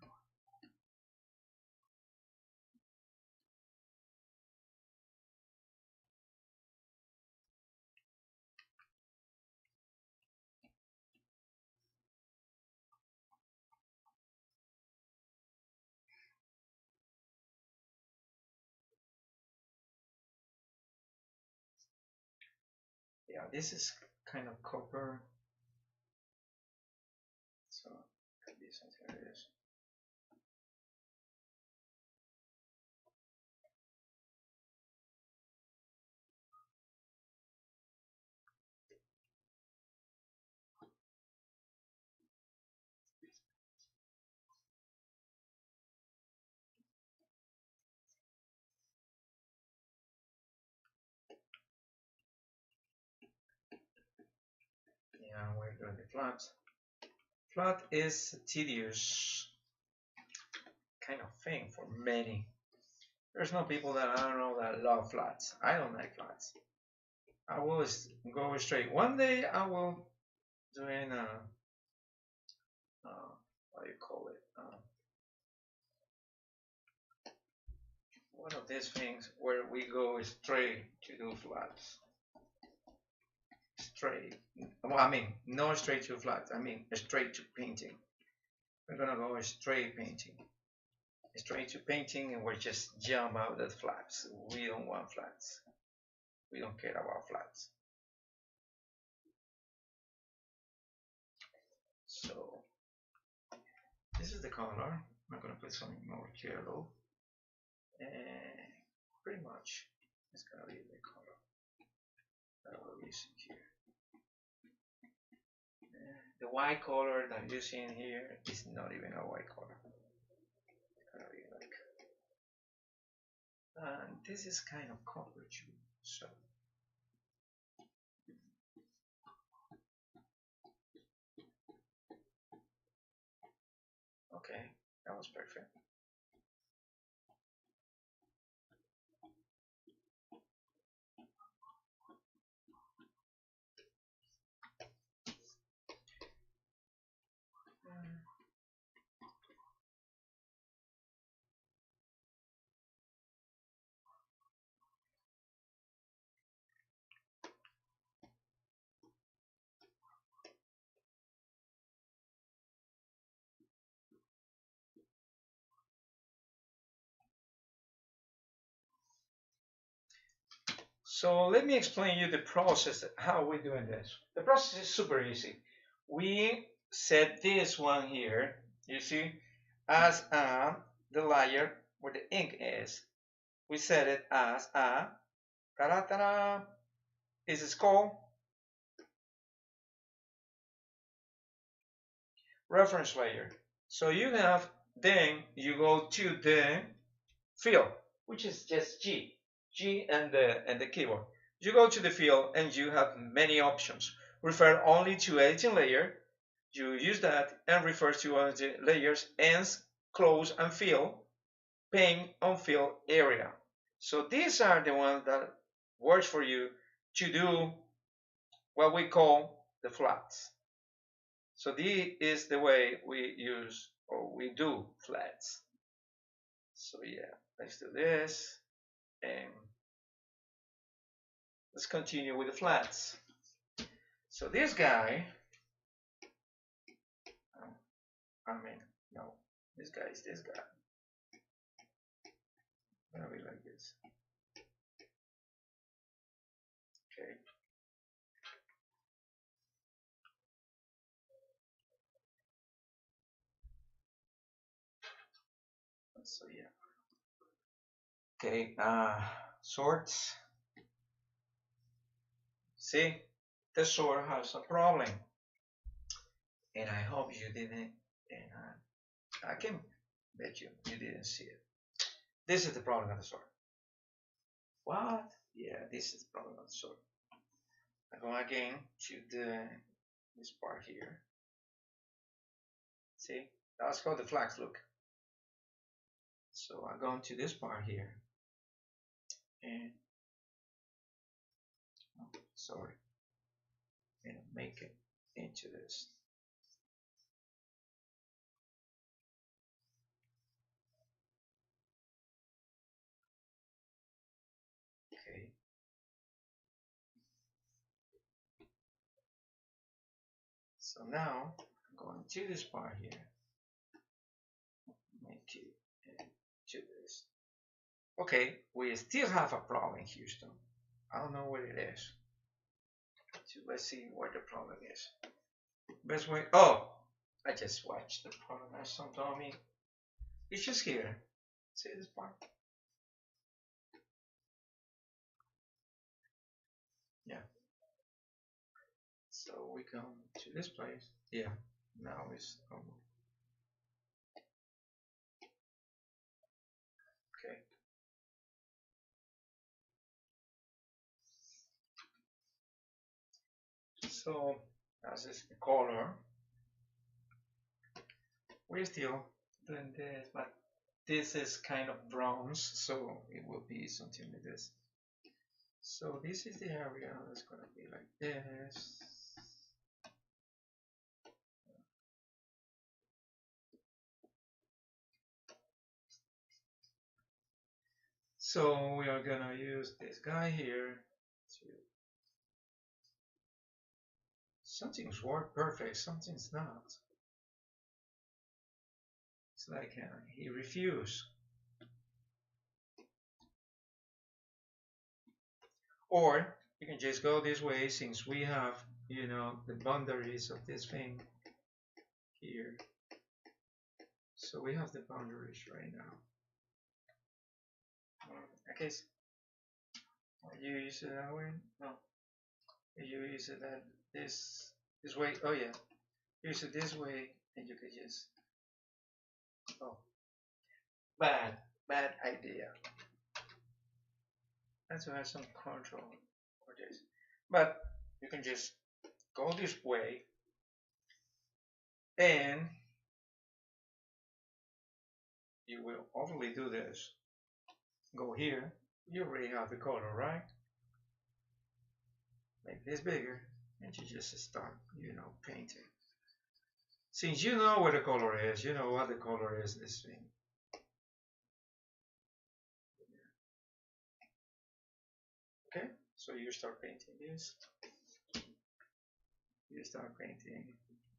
Yeah, this is kind of copper. So cut this until it is. Yeah, we're doing the flat. Flat is a tedious kind of thing for many. There's no people that I don't know that love flats. I don't like flats. I will go straight. One day I will doing what do you call it? One of these things where we go straight to do flats. Straight. Well, I mean, not straight to flats. I mean, straight to painting. We're gonna go straight painting. Straight to painting, and we're just jump out at flats. We don't want flats. We don't care about flats. So this is the color. I'm gonna put some more yellow, and pretty much it's gonna be the color that we're using here. The white color that you're seeing here is not even a white color. It's gonna be like, and this is kind of copper too. So okay, that was perfect. So let me explain you the process, how we're doing this. The process is super easy. We set this one here, you see, as the layer where the ink is. We set it as a, ta-da-ta-da, is called reference layer. So you have, then you go to the fill, which is just G and the keyboard. You go to the fill and you have many options. Refer only to editing layer. You use that and refer to other layers, ends, close and fill, paint on fill area. So these are the ones that works for you to do what we call the flats. So this is the way we use or we do flats. So yeah, let's do this and let's continue with the flats. So this guy, I mean, no, this guy is this guy. Gonna be like this. Okay. So yeah. Okay. Sorts. See, the sword has a problem, and I hope you didn't. And I can bet you didn't see it. This is the problem of the sword. What? Yeah, this is the problem of the sword. I go again to this part here. See, that's called the flags. Look. So I go into this part here, and oh, sorry, and make it into this. Okay. So now I'm going to this part here, make it into this. Okay, we still have a problem, Houston. I don't know what it is. So let's see what the problem is. Best way. Oh, I just watched the problem. Some told me it's just here. See this part? Yeah. So we come to this place. Yeah. Now it's normal. Okay. So as is the color, we're still doing this, but this is kind of bronze, so it will be something like this. So this is the area that's gonna be like this. So we are gonna use this guy here to something's work perfect, something's not. It's like he refused. Or you can just go this way since we have, you know, the boundaries of this thing here. So we have the boundaries right now. Okay, you use it that way? No. You use it that this way. Oh yeah. Use it this way and you can just oh bad idea. And to have some control over this. But you can just go this way and you will hopefully do this. Go here. You already have the color, right? Make this bigger and you just start, you know, painting. Since you know where the color is, you know what the color is this thing. Okay, so you start painting this. You start painting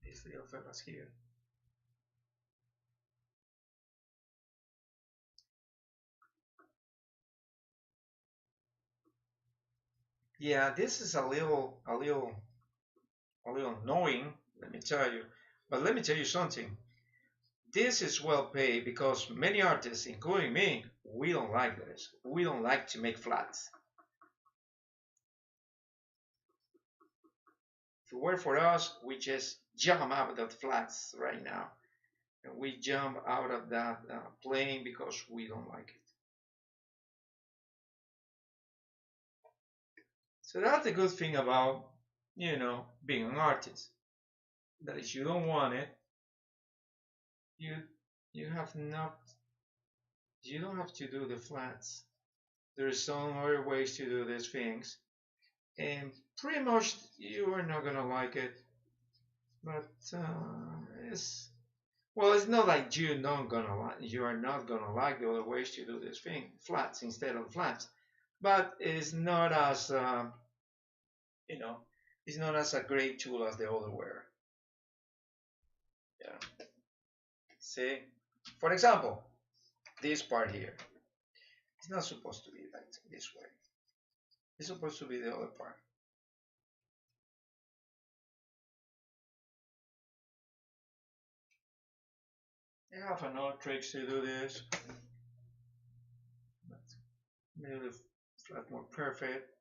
these little fellas here. Yeah, this is a little annoying, let me tell you. But let me tell you something. This is well paid because many artists, including me, we don't like this. We don't like to make flats. If it were for us, we just jump out of the flats right now. And we jump out of that plane because we don't like it. So that's the good thing about, you know, being an artist. That if you don't want it, you you have not you don't have to do the flats. There's some other ways to do these things, and pretty much you are not gonna like it. But it's well, it's not like you are not gonna like the other ways to do this thing, flats instead of flats. But it's not as you know, it's not as a great tool as the other were. Yeah. See, for example, this part here. It's not supposed to be like this way. It's supposed to be the other part. I have another tricks to do this. Maybe the flat more perfect.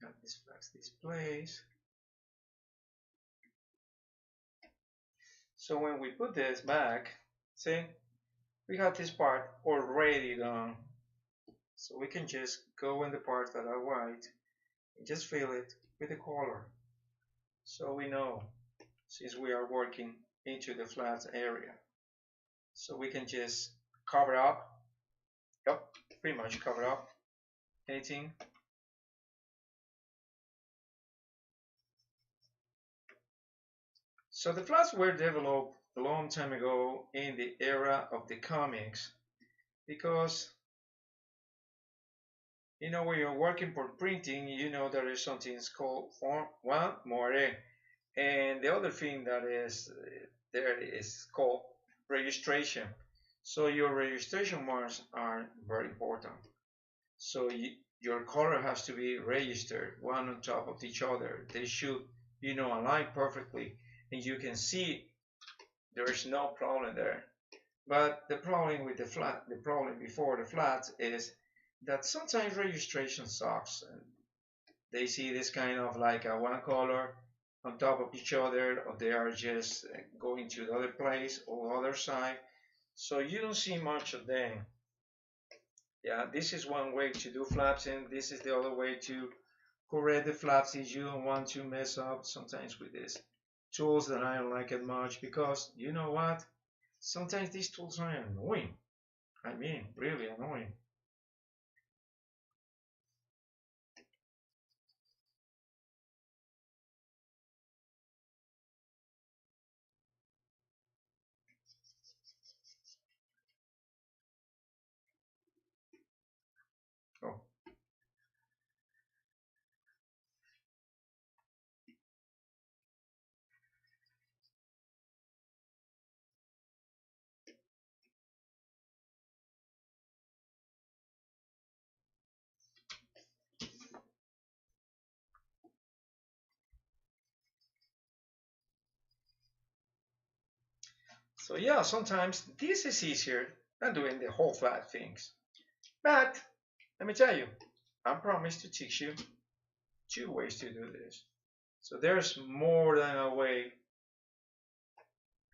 have this flex displays. So when we put this back, see, we have this part already done. So we can just go in the parts that are white and just fill it with the color. So we know, since we are working into the flat area. So we can just cover up, yep, pretty much cover up anything. So the flats were developed a long time ago in the era of the comics because you know when you're working for printing, you know there is something called form one more, and the other thing that is there is called registration. So your registration marks are very important. So your color has to be registered one on top of each other. They should, you know, align perfectly, and you can see there's no problem there. But the problem with the problem before the flats is that sometimes registration sucks, and they see this kind of like a one color on top of each other, or they are just going to the other place or other side, so you don't see much of them. Yeah, this is one way to do flaps, and this is the other way to correct the flaps if you don't want to mess up sometimes with these tools that I don't like it much, because you know what, sometimes these tools are annoying. I mean, really annoying. Oh, so yeah, sometimes this is easier than doing the whole flat things. But let me tell you, I promise to teach you two ways to do this. So there's more than a way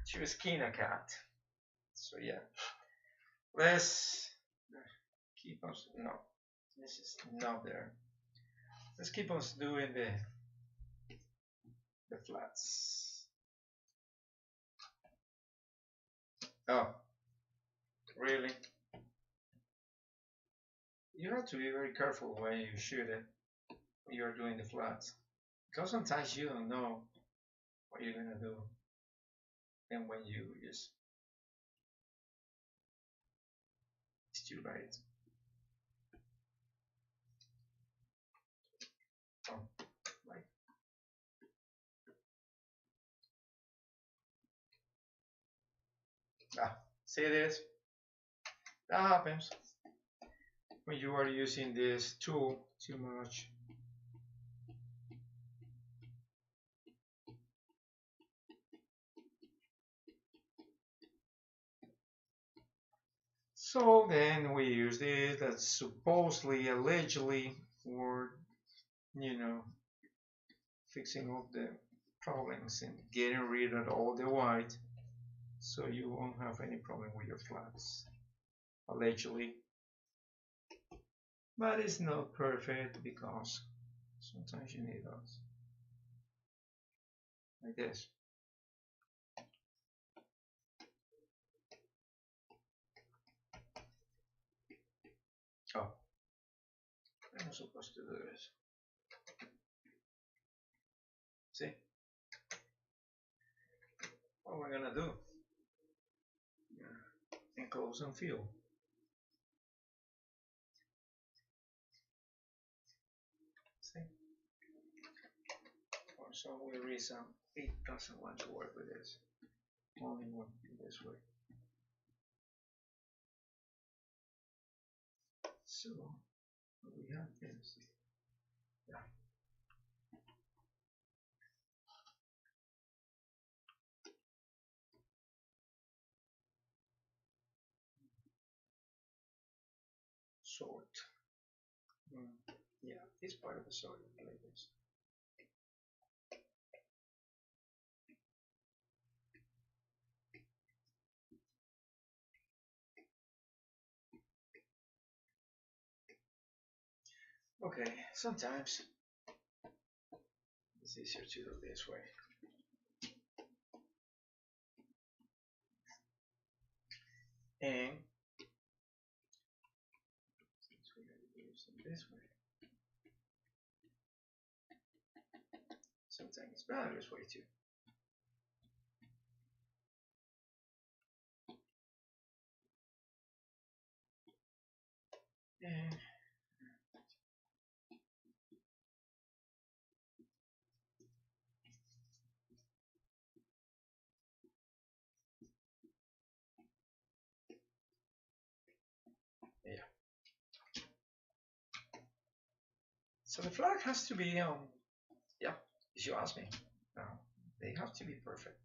to skin a cat. So yeah, let's keep on. No, this is not there. Let's keep on doing the flats. Oh, really? You have to be very careful when you shoot it, when you're doing the flats. Because sometimes you don't know what you're gonna do. And when you just, it's too late. Oh, like, see this? That happens when you are using this tool too much. So then we use this that's supposedly, allegedly, for, you know, fixing all the problems and getting rid of all the white, so you won't have any problem with your flats, allegedly. But it's not perfect because sometimes you need those, like this. Oh, I'm supposed to do this. See? What we're gonna do? Yeah. Enclose and fill. See? For some weird reason, it doesn't want to work with this. Only working this way. So we have this. Yeah. Sort. Yeah, this part of the sword like this. Okay, sometimes it's easier to do this way. And since we're going to do it this way, sometimes it's better this way too. And yeah. So the flag has to be yeah, if you ask me. Now they have to be perfect.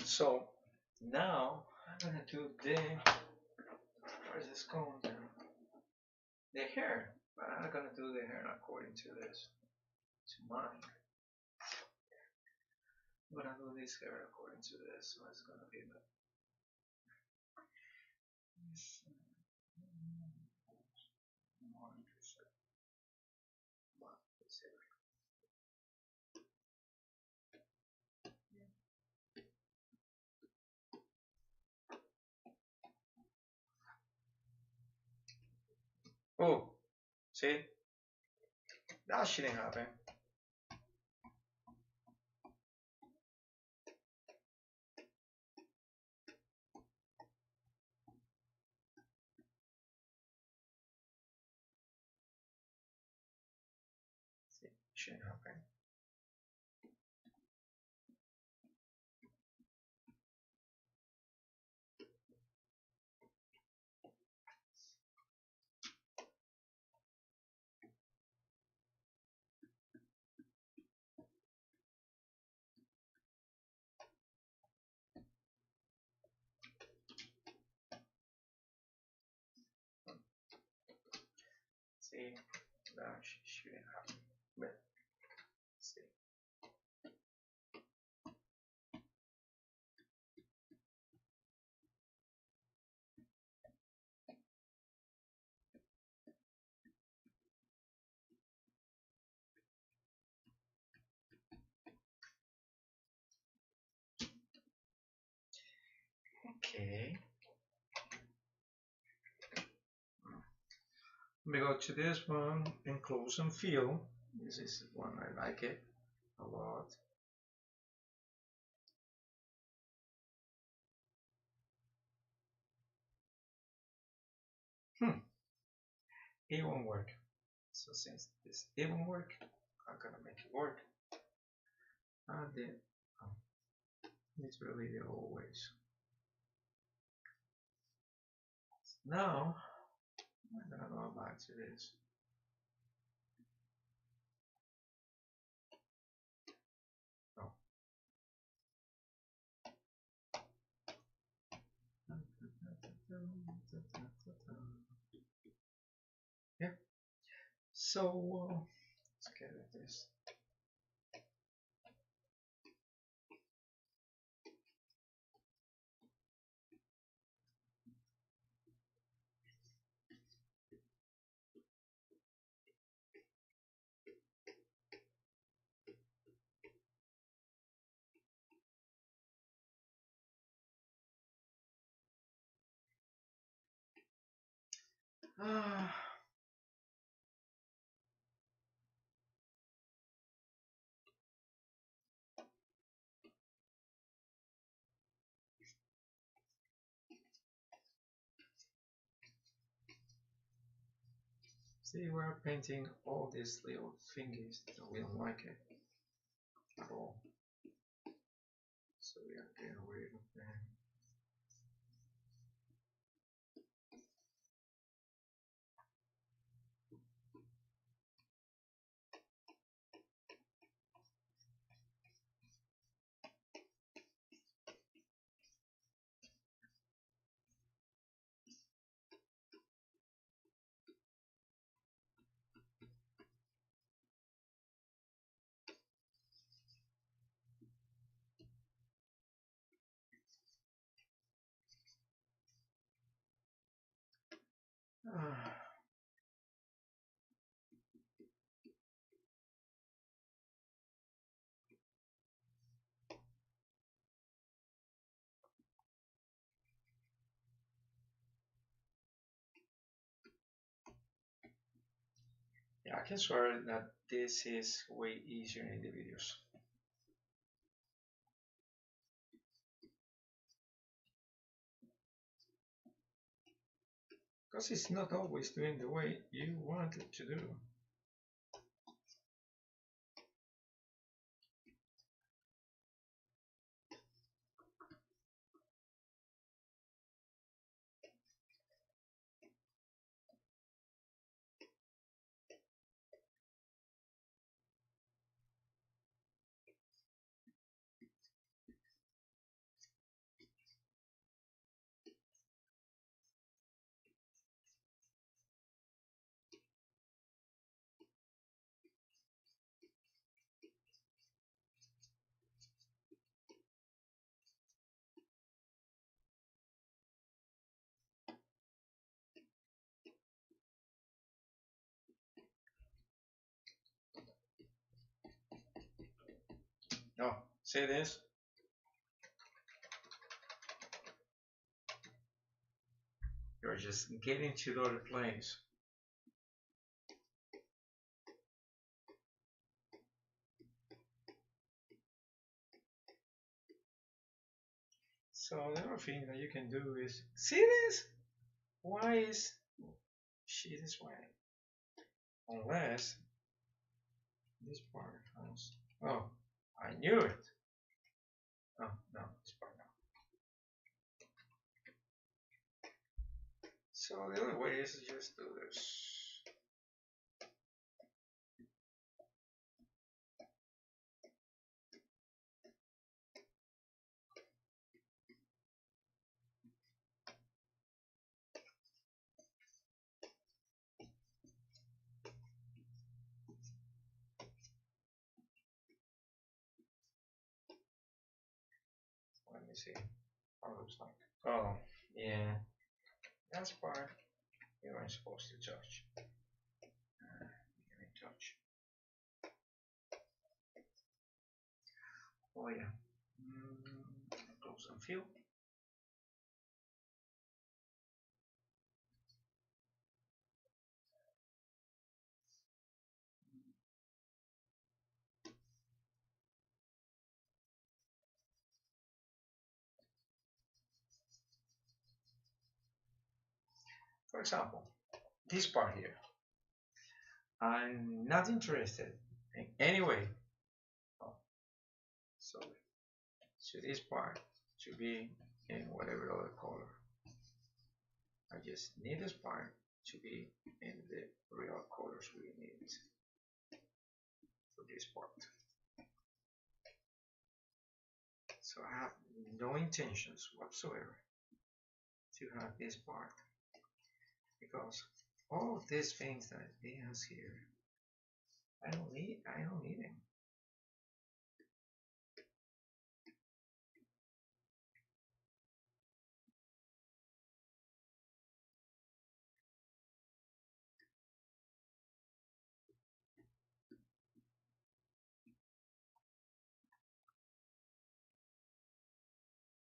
So now I'm gonna do where's this cone now? The hair. But I'm not gonna do the hair according to this. To mine. I'm gonna do this hair according to this. So it's gonna be the this, oh, see? That shouldn't happen. See, shouldn't happen. See, that shouldn't happen. But see. Okay. Let me go to this one, enclose and fill. This is one I like it a lot. It won't work. So since it won't work, I'm gonna make it work. And then literally the always. Now I'm gonna go back to this. Oh. Yeah. So let's get at this. See, we're painting all these little thingies that we don't like it at all. So we are getting rid of them. Yeah, I can swear that this is way easier in the videos. Because it's not always doing the way you want it to do. No, see this? You're just getting to the other place. So the other thing that you can do is, see this? Why is she this way? Unless this part has, oh, I knew it. Oh, no, this part no. So the other way is just do this. Let me see how it looks like. Oh, yeah, that's part you aren't supposed to touch. You can touch. Oh yeah. Close and fill. For example, this part here. I'm not interested in any way. Oh, so this part should be in whatever other color. I just need this part to be in the real colors we need for this part. So I have no intentions whatsoever to have this part, because all of these things that it has here, I don't need them.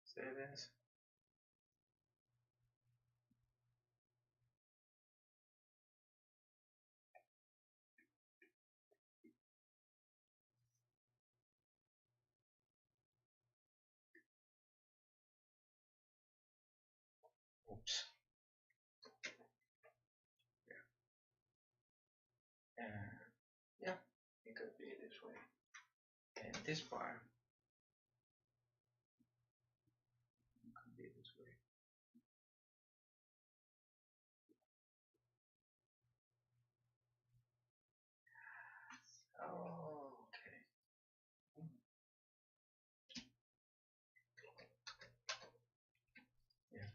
See this? Oops. Yeah. Yeah, it could be this way. And this part could be this way. Oh, okay. Yeah.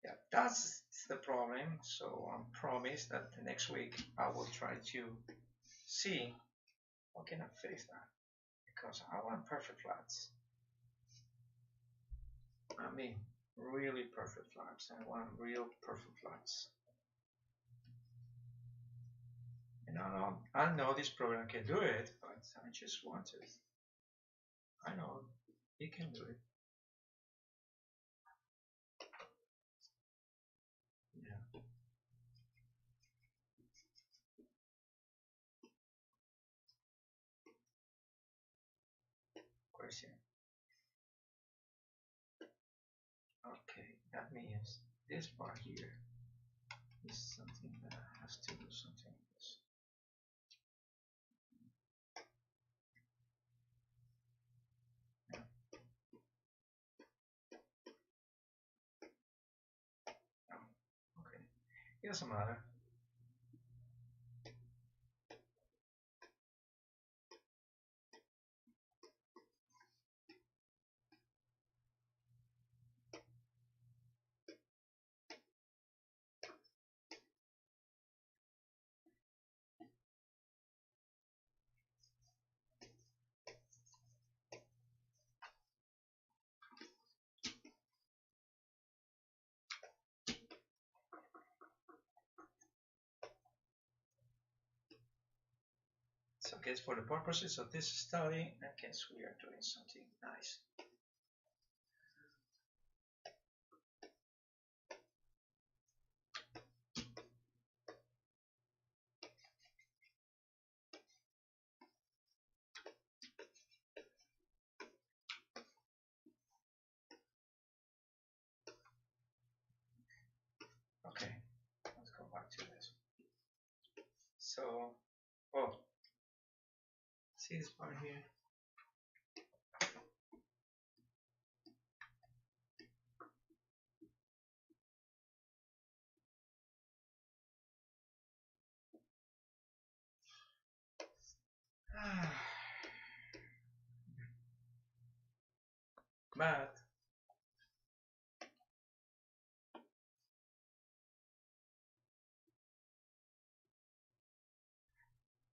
Yeah, that's the problem. So I promise that the next week I will try to see how can I fix that, because I want perfect flats. I mean, really perfect flats. I want real perfect flats. And I know this program can do it, but I just want it. I know it can do it. Yeah. colors here. Okay, that means this part here is something that has to do something with this. Oh, okay, it doesn't matter. So I guess for the purposes of this study, I guess we are doing something nice. Okay, let's go back to this. So, oh, see this part here? But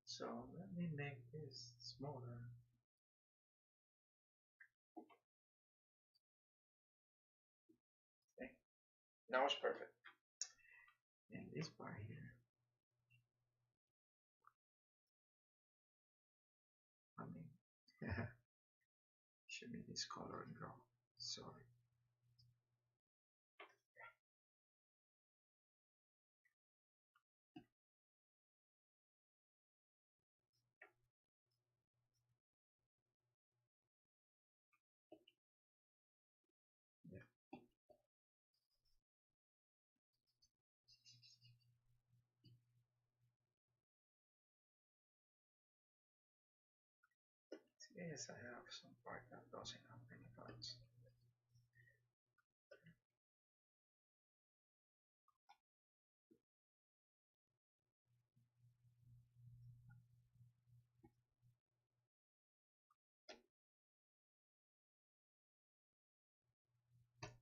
so let me make this smaller. Okay, that was perfect. And this part here, I mean, should be this color and draw. Sorry. Yeah. Yes, I have some part that doesn't have many parts.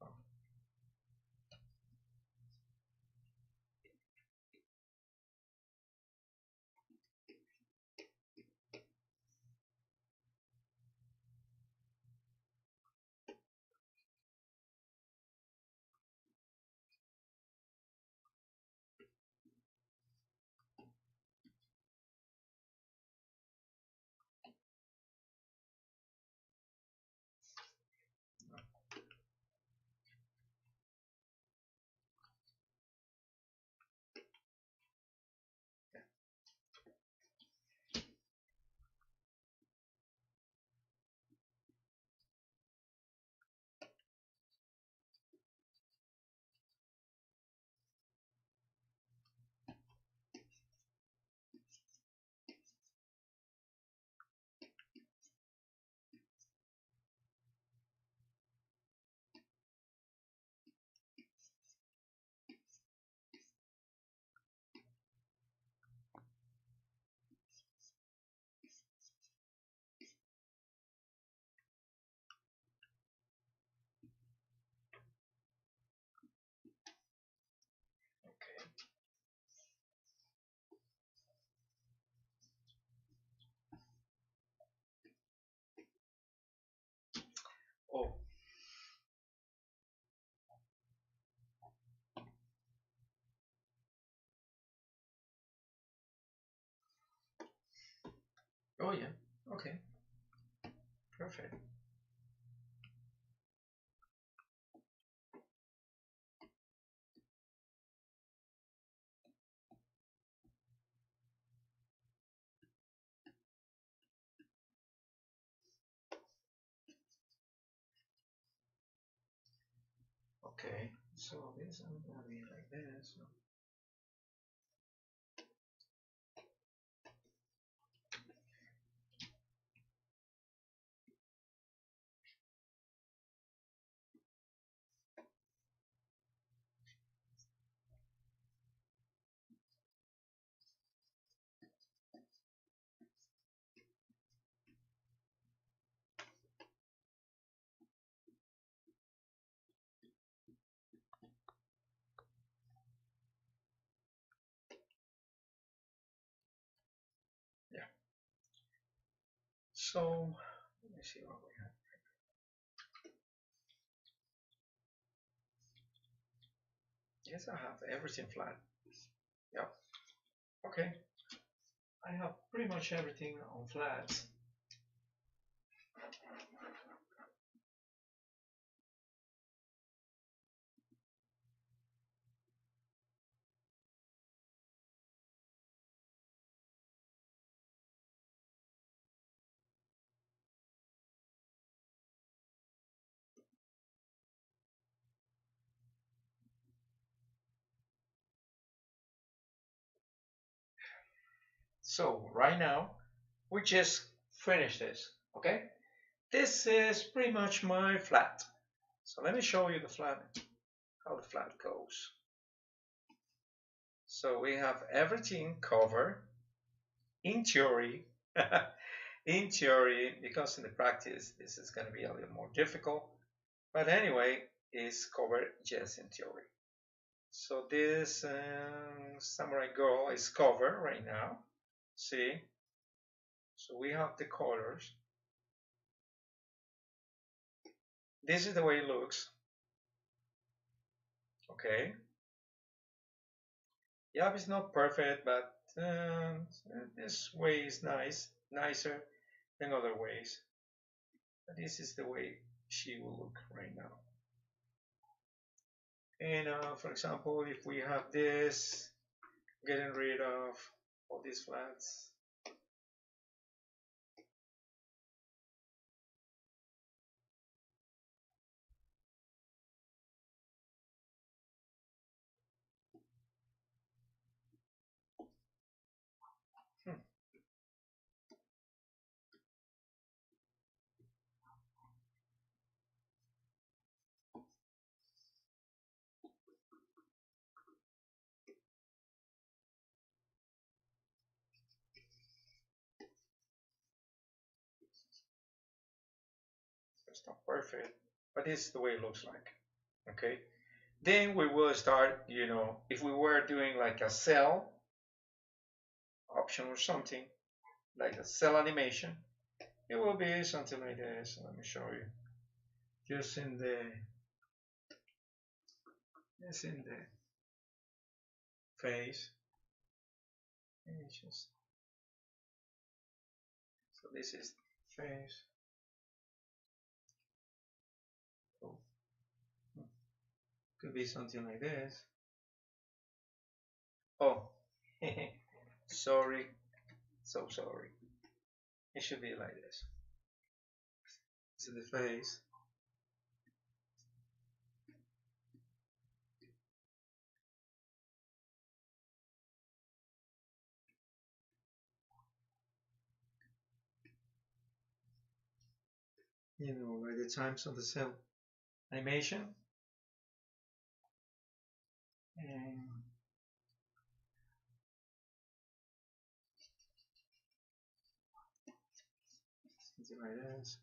Oh, yeah. Okay. Oh, oh yeah. Okay. Perfect. So this I'm gonna be like this. So. Yeah. So let me see what we have. Yes, I have everything flat. Yeah. Okay. I have pretty much everything on flat. So right now we just finished this. Okay. This is pretty much my flat. So let me show you the flat, how the flat goes. So we have everything covered in theory. In theory, because in the practice this is going to be a little more difficult. But anyway, it's covered just in theory. So this samurai girl is covered right now. See? So we have the colors. This is the way it looks. Okay. Yeah, it's not perfect, but this way is nicer than other ways. But this is the way she will look right now. And for example, if we have this, getting rid of all these flats. Hmm. It's not perfect, but this is the way it looks like. Okay. Then we will start, if we were doing like a cell option or something, like a cell animation, it will be something like this. Let me show you. Just in the face. So this is face. Oh, could be something like this. Oh, sorry, so sorry. It should be like this. This is the face. By the times of the cell animation. And something like this.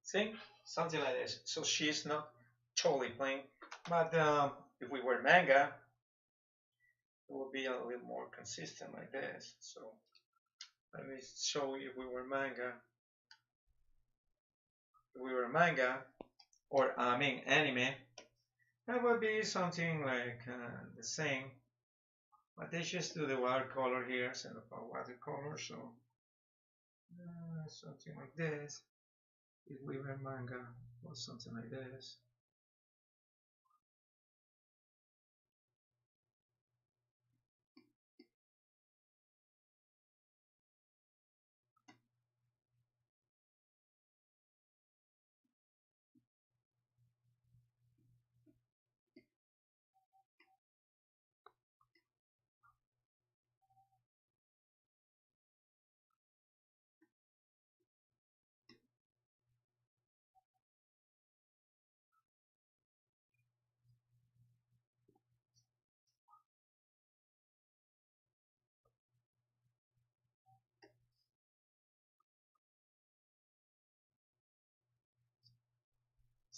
See? Something like this. So she's not totally plain. But if we were manga, it would be a little more consistent like this. So let me show you if we were manga. If we were manga, or I mean anime, that would be something like the same. But they just do the watercolor here instead of a watercolor. So something like this. If we were manga, or something like this.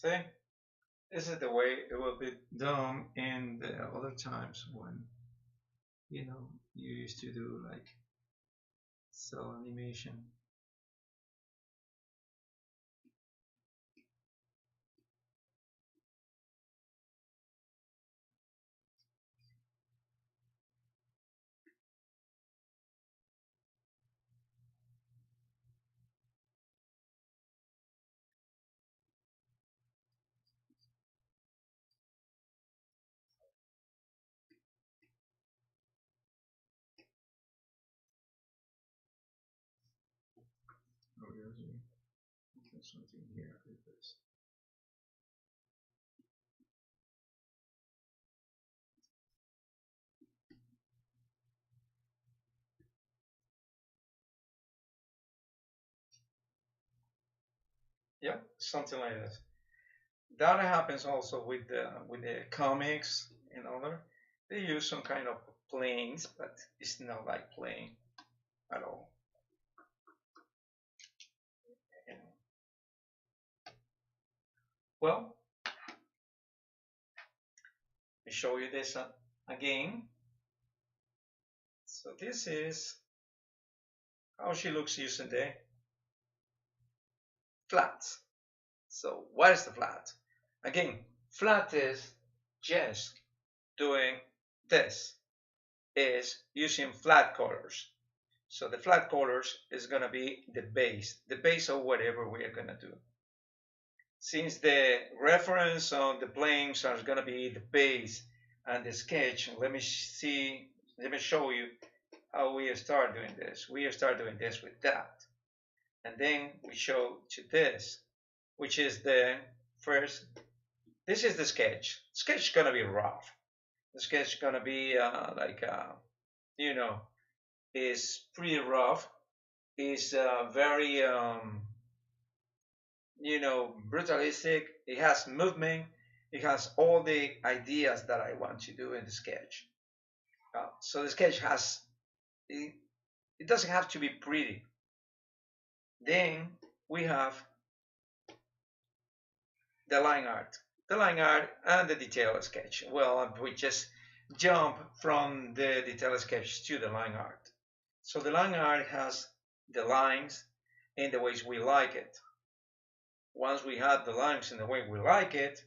See, this is the way it will be done in the other times when you used to do like cell animation. Obviously, there's something here with this. Yeah, something like this. That happens also with the comics and other. They use some kind of planes, but it's not like plane at all. You know. Well, let me show you this again. So this is how she looks using the flat. So what is the flat? Again, flat is just doing this, is using flat colors. So the flat colors is going to be the base of whatever we are going to do. Since the reference on the planes are going to be the base and the sketch, let me show you how we start doing this. We start doing this with that. And then we show to this, which is the first. This is the sketch. Sketch is going to be rough. The sketch is going to be is pretty rough. Is very brutalistic. It has movement. It has all the ideas that I want to do in the sketch. So the sketch has it doesn't have to be pretty. Then we have the line art. The line art and the detail sketch. Well, we just jump from the detail sketch to the line art. So the line art has the lines in the ways we like it. Once we have the lines in the way we like it,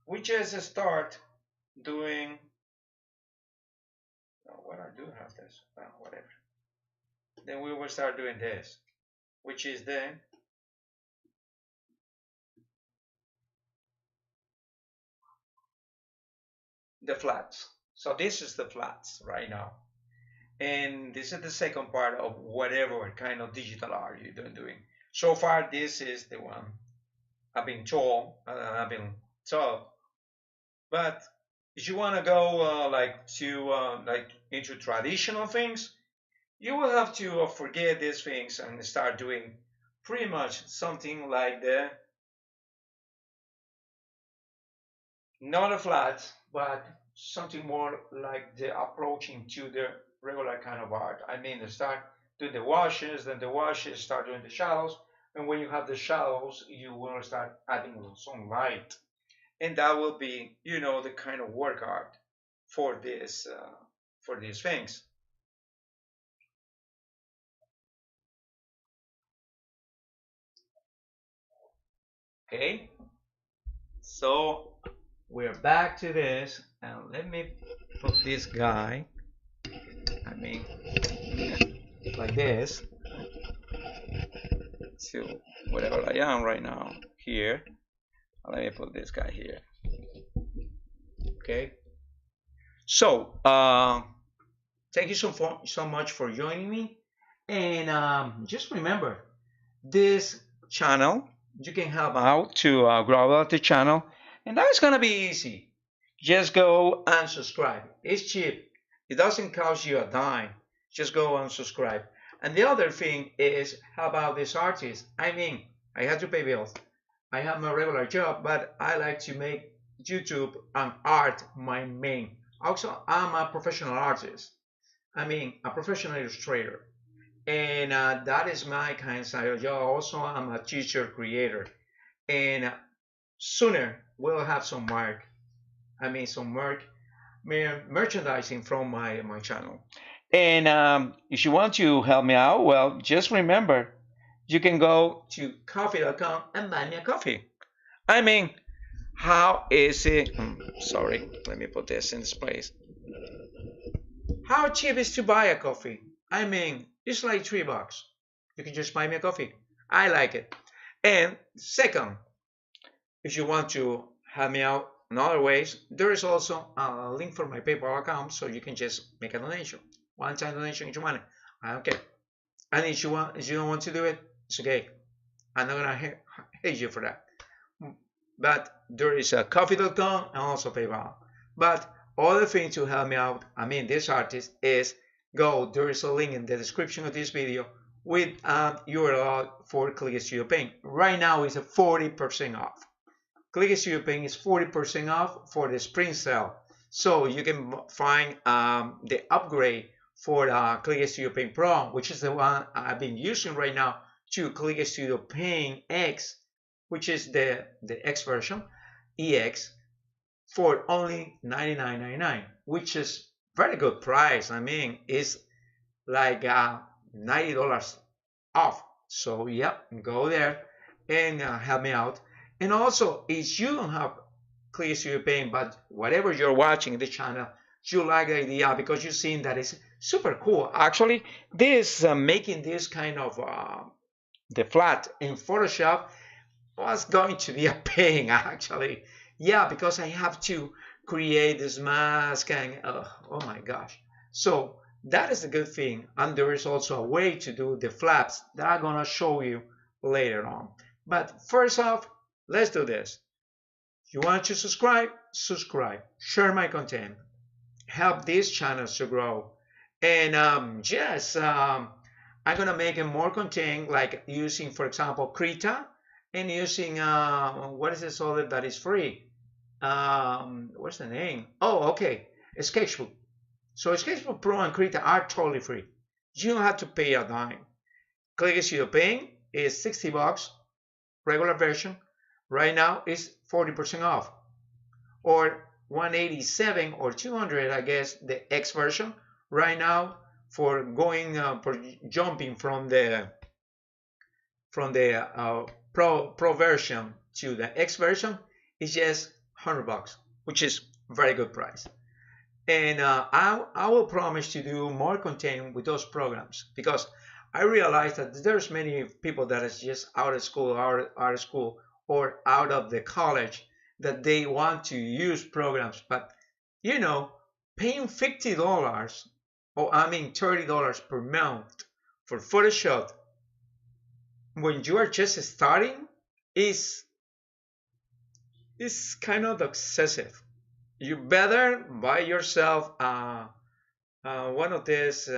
we just start doing. Oh, what I do have this, whatever. Then we will start doing this, which is then the flats. So this is the flats right now. And this is the second part of whatever kind of digital art you're doing. So far, this is the one I've been told. But if you want to go into traditional things, you will have to forget these things and start doing pretty much something like the not a flat, but something more like the approaching to the regular kind of art. I mean, start doing the washes, then the washes start doing the shadows, and when you have the shadows, you will start adding some light, and that will be, the kind of work art for these things. Okay, so we're back to this, and let me put this guy. I mean, like this. To whatever I am right now here. Let me put this guy here. Okay. So thank you so much for joining me, and just remember this channel. You can help out to grow out the channel, and that's gonna be easy. Just go and subscribe. It's cheap. It doesn't cost you a dime. Just go and subscribe. And the other thing is, how about this artist? I mean, I have to pay bills. I have my regular job, but I like to make YouTube and art my main. Also, I'm a professional artist. I mean, a professional illustrator. And that is my kind of job. Also, I'm a teacher creator. And sooner we'll have some merchandising from my channel. And if you want to help me out, well, just remember, you can go to coffee.com and buy me a coffee. I mean, how is it? Sorry, let me put this in this place. How cheap is to buy a coffee? I mean, it's like $3. You can just buy me a coffee. I like it. And second, if you want to help me out in other ways, there is also a link for my PayPal account, so you can just make a donation, one-time donation into money. I don't care. And if you don't want to do it, it's okay. I'm not gonna hate you for that. But there is a coffee.com and also PayPal. But other thing to help me out, I mean this artist, is go, there is a link in the description of this video with a URL for Click Studio Paint. Right now it's a 40% off. Click Studio Paint is 40% off for the spring sale. So you can find the upgrade for Click Studio Paint Pro, which is the one I've been using right now, to Click Studio Paint X, which is the X version, EX, for only $99.99, which is very good price. I mean, it's like $90 off. So yeah, go there and help me out. And also, if you don't have Click Studio Paint, but whatever you're watching the channel, you like the idea because you've seen that it's super cool. Actually, this making this kind of the flat in Photoshop was going to be a pain actually. Yeah, because I have to create this mask and oh my gosh. So that is a good thing. And there is also a way to do the flaps that I'm gonna show you later on. But first off, let's do this. If you want to subscribe, share my content, help these channels to grow. And I'm gonna make more content, like using, for example, Krita, and using what is this other that is free? What's the name? Oh, okay, a Sketchbook. So Sketchbook Pro and Krita are totally free. You don't have to pay a dime. Click Studio Paint is $60, regular version. Right now is 40% off, or 187 or 200, I guess, the X version. Right now, for going for jumping from the Pro version to the X version, is just $100, which is very good price. And I will promise to do more content with those programs, because I realize that there's many people that is just out of school or out of the college, that they want to use programs, but you know, paying $50 or I mean $30 per month for Photoshop when you are just starting is kind of excessive. You better buy yourself one of these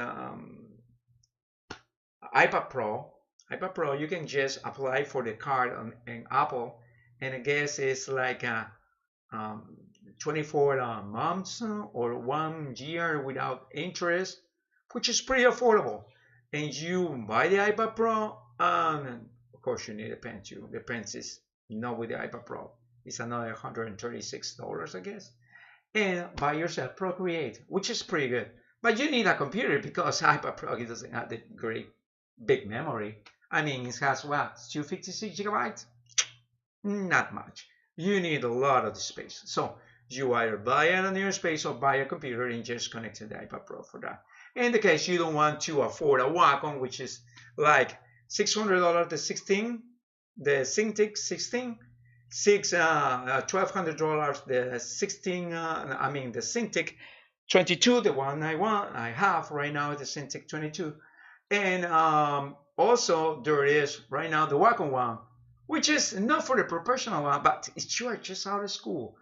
iPad Pro. You can just apply for the card on Apple, and I guess it's like 24 months or 1 year without interest, which is pretty affordable. And you buy the iPad Pro, and of course you need a pen too. The pen is not with the iPad Pro. It's another $136, I guess. And buy yourself Procreate, which is pretty good. But you need a computer, because iPad Pro doesn't have the great big memory. I mean, it has what, 256 gigabytes? Not much. You need a lot of space. So you either buy a new space or buy a computer and just connect to the iPad Pro for that. In the case you don't want to afford a Wacom, which is like $600 the 16, the Cintiq 16, $1,200 the 16. The Cintiq 22, the one I have right now, the Cintiq 22, and also there is right now the Wacom one, which is not for the professional one, but if you are just out of school,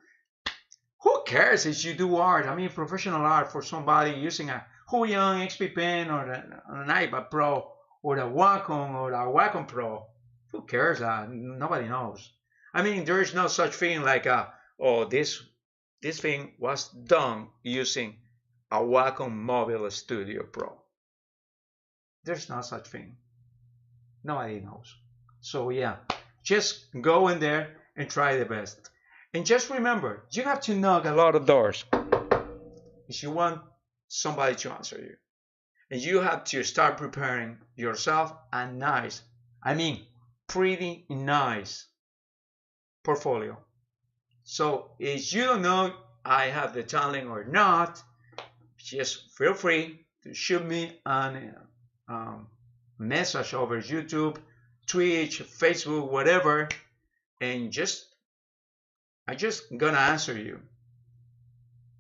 who cares if you do art? I mean, professional art for somebody using a Huion XP pen or an iPad Pro or a Wacom Pro. Who cares? Nobody knows. I mean, there is no such thing like oh, this thing was done using a Wacom Mobile Studio Pro. There's no such thing. Nobody knows. So yeah, just go in there and try the best. And just remember, you have to knock a lot of doors if you want somebody to answer you. And you have to start preparing yourself a nice, I mean, pretty nice portfolio. So if you don't know I have the talent or not, just feel free to shoot me an message over YouTube, Twitch, Facebook, whatever, and I just gonna answer you.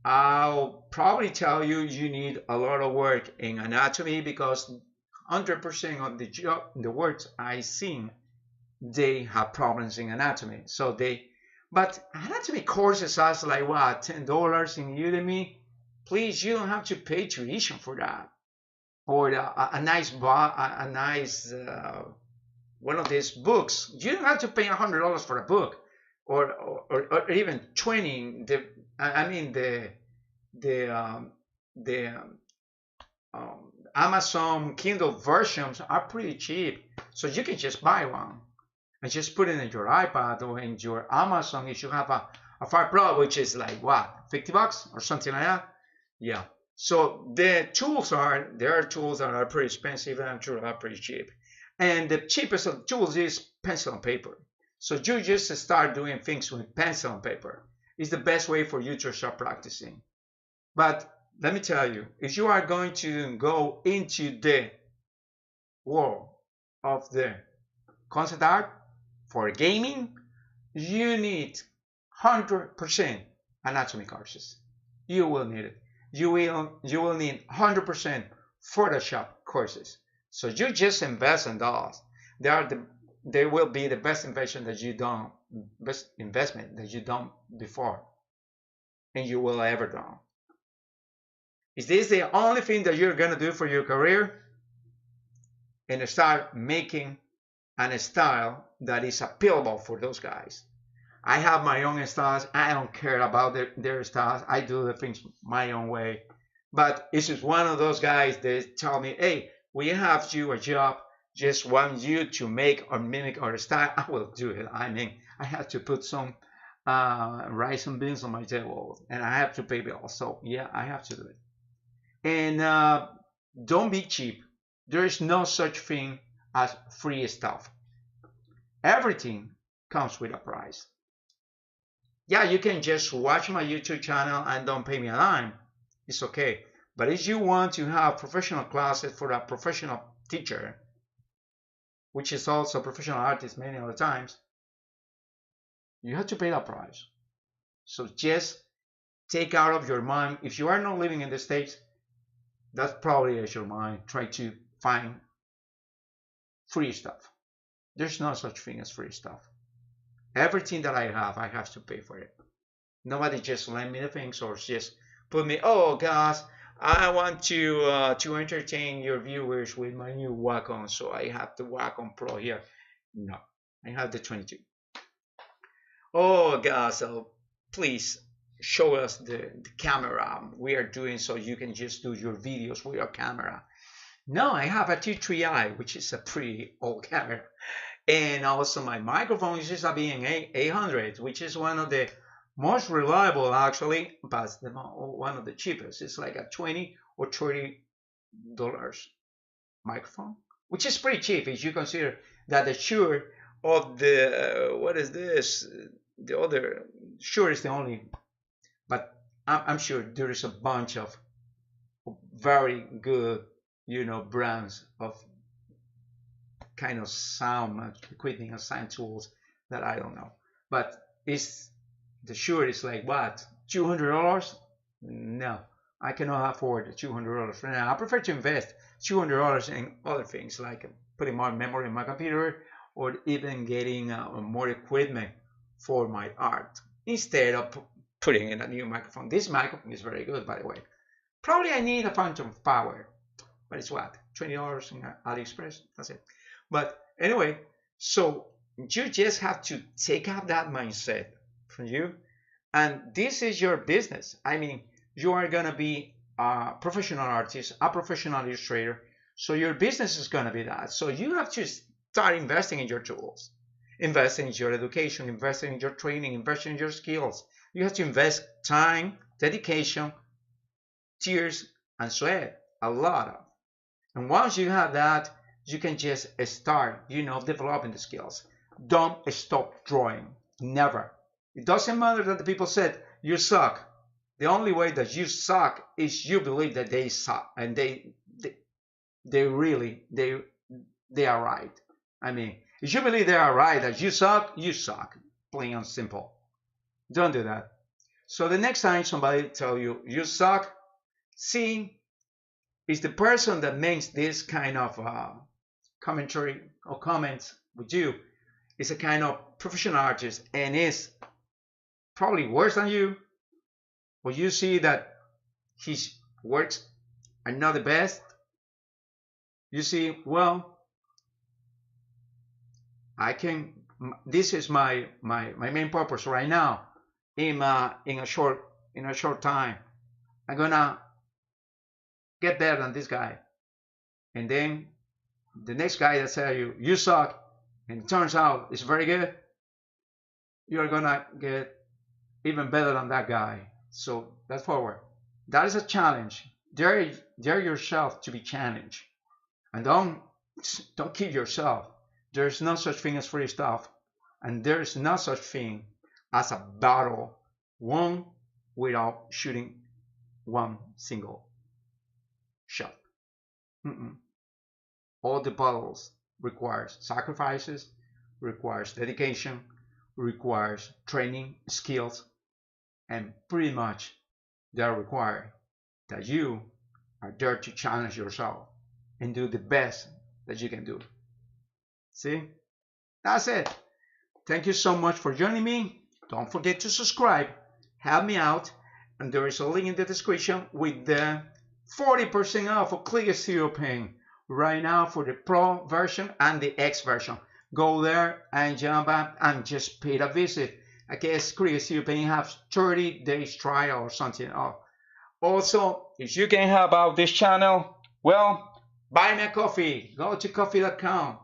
I'll probably tell you you need a lot of work in anatomy because 100% of the words I seen, they have problems in anatomy. So but anatomy courses are like what, $10 in Udemy? Please, you don't have to pay tuition for that. Or a nice one of these books. You don't have to pay $100 for a book, or even 20. The Amazon Kindle versions are pretty cheap, so you can just buy one and just put it in your iPad or in your Amazon if you have a Fire Pro, which is like what, $50 or something like that. Yeah. So there are tools that are pretty expensive and tools are pretty cheap. And the cheapest of tools is pencil and paper. So you just start doing things with pencil and paper. It's the best way for you to start practicing. But let me tell you, if you are going to go into the world of the concept art for gaming, you need 100% anatomy courses. You will need it. You will need 100% Photoshop courses. So you just invest in those. They will be the best investment that you done before, and you will ever do. Is this the only thing that you're gonna do for your career? And start making a style that is appealable for those guys. I have my own styles. I don't care about their styles. I do the things my own way. But this is one of those guys that tell me, hey, we have you a job, just want you to make or mimic our style. I will do it. I mean, I have to put some rice and beans on my table, and I have to pay bills. So yeah, I have to do it. And don't be cheap. There is no such thing as free stuff. Everything comes with a price. Yeah, you can just watch my YouTube channel and don't pay me a dime. It's okay. But if you want to have professional classes for a professional teacher, which is also a professional artist many other times, you have to pay that price. So just take out of your mind, if you are not living in the States, that's probably is your mind. Try to find free stuff. There's no such thing as free stuff. Everything that I have to pay for it. Nobody just lend me the things or just put me, oh guys, I want to entertain your viewers with my new Wacom, so I have the Wacom Pro here. No, I have the 22. Oh guys, so please show us the camera we are doing so you can just do your videos with your camera. No, I have a T3i, which is a pretty old camera. And also my microphone is just a BN800, which is one of the most reliable actually, but one of the cheapest. It's like a $20 or $30 microphone, which is pretty cheap if you consider that the Shure of the, what is this? The other, Shure is the only, but I'm sure there is a bunch of very good, brands of kind of sound equipment and sound tools that I don't know. But the Shure is like what, $200? No, I cannot afford $200 right now. I prefer to invest $200 in other things like putting more memory in my computer or even getting more equipment for my art instead of putting in a new microphone. This microphone is very good, by the way. Probably I need a phantom of power, but it's what, $20 in AliExpress? That's it. But anyway, so you just have to take out that mindset from you, and this is your business. I mean, you are gonna be a professional artist, a professional illustrator, so your business is gonna be that. So you have to start investing in your tools. invest in your education, invest in your training, invest in your skills. You have to invest time, dedication, tears, and sweat, a lot of. And once you have that, you can just start, developing the skills. Don't stop drawing. Never. It doesn't matter that the people said you suck. The only way that you suck is you believe that they suck, and they really they are right. I mean, if you believe they are right that you suck, plain and simple. Don't do that. So the next time somebody tell you you suck, see, is the person that makes this kind of commentary or comments with you is a kind of professional artist and is probably worse than you, or you see that his works are not the best. You see, well, this is my main purpose right now. In a short time, I'm gonna get better than this guy, and then the next guy that says you suck, and it turns out it's very good, you're gonna get even better than that guy. So that's forward. That is a challenge. Dare yourself to be challenged, and don't kill yourself. There's no such thing as free stuff, and there's no such thing as a battle won without shooting one single shot. All the battles requires sacrifices, requires dedication, requires training, skills, and pretty much they are required that you are there to challenge yourself and do the best that you can do. See? That's it. Thank you so much for joining me. Don't forget to subscribe. Help me out. And there is a link in the description with the 40% off of Click Studio Paint right now for the Pro version and the X version. Go there and jump up and just pay a visit. I guess Click Studio Paint has 30 days trial or something. Also, if you can help out this channel, well, buy me a coffee. Go to coffee.com.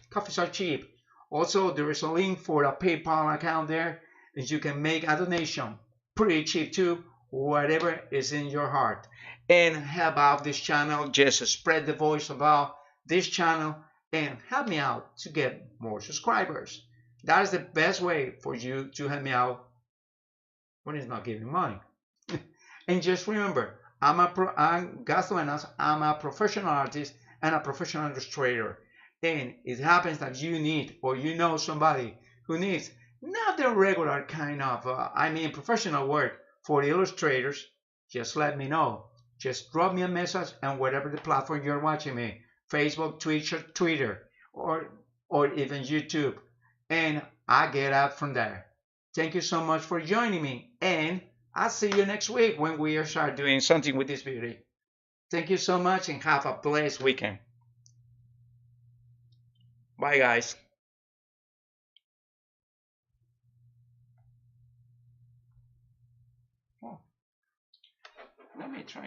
Coffees are cheap. Also, there is a link for a PayPal account there, and you can make a donation. Pretty cheap too, whatever is in your heart. And help out this channel. Just spread the voice about this channel and help me out to get more subscribers. That is the best way for you to help me out when it's not giving money. And just remember, I'm a professional artist and a professional illustrator. And it happens that you need, or you know somebody who needs not the regular kind of, professional work for the illustrators, just let me know. Just drop me a message on whatever the platform you're watching me, Facebook, Twitter, or even YouTube, and I get out from there. Thank you so much for joining me, and I'll see you next week when we start doing something with this beauty. Thank you so much, and have a blessed weekend. Bye, guys. Let me try.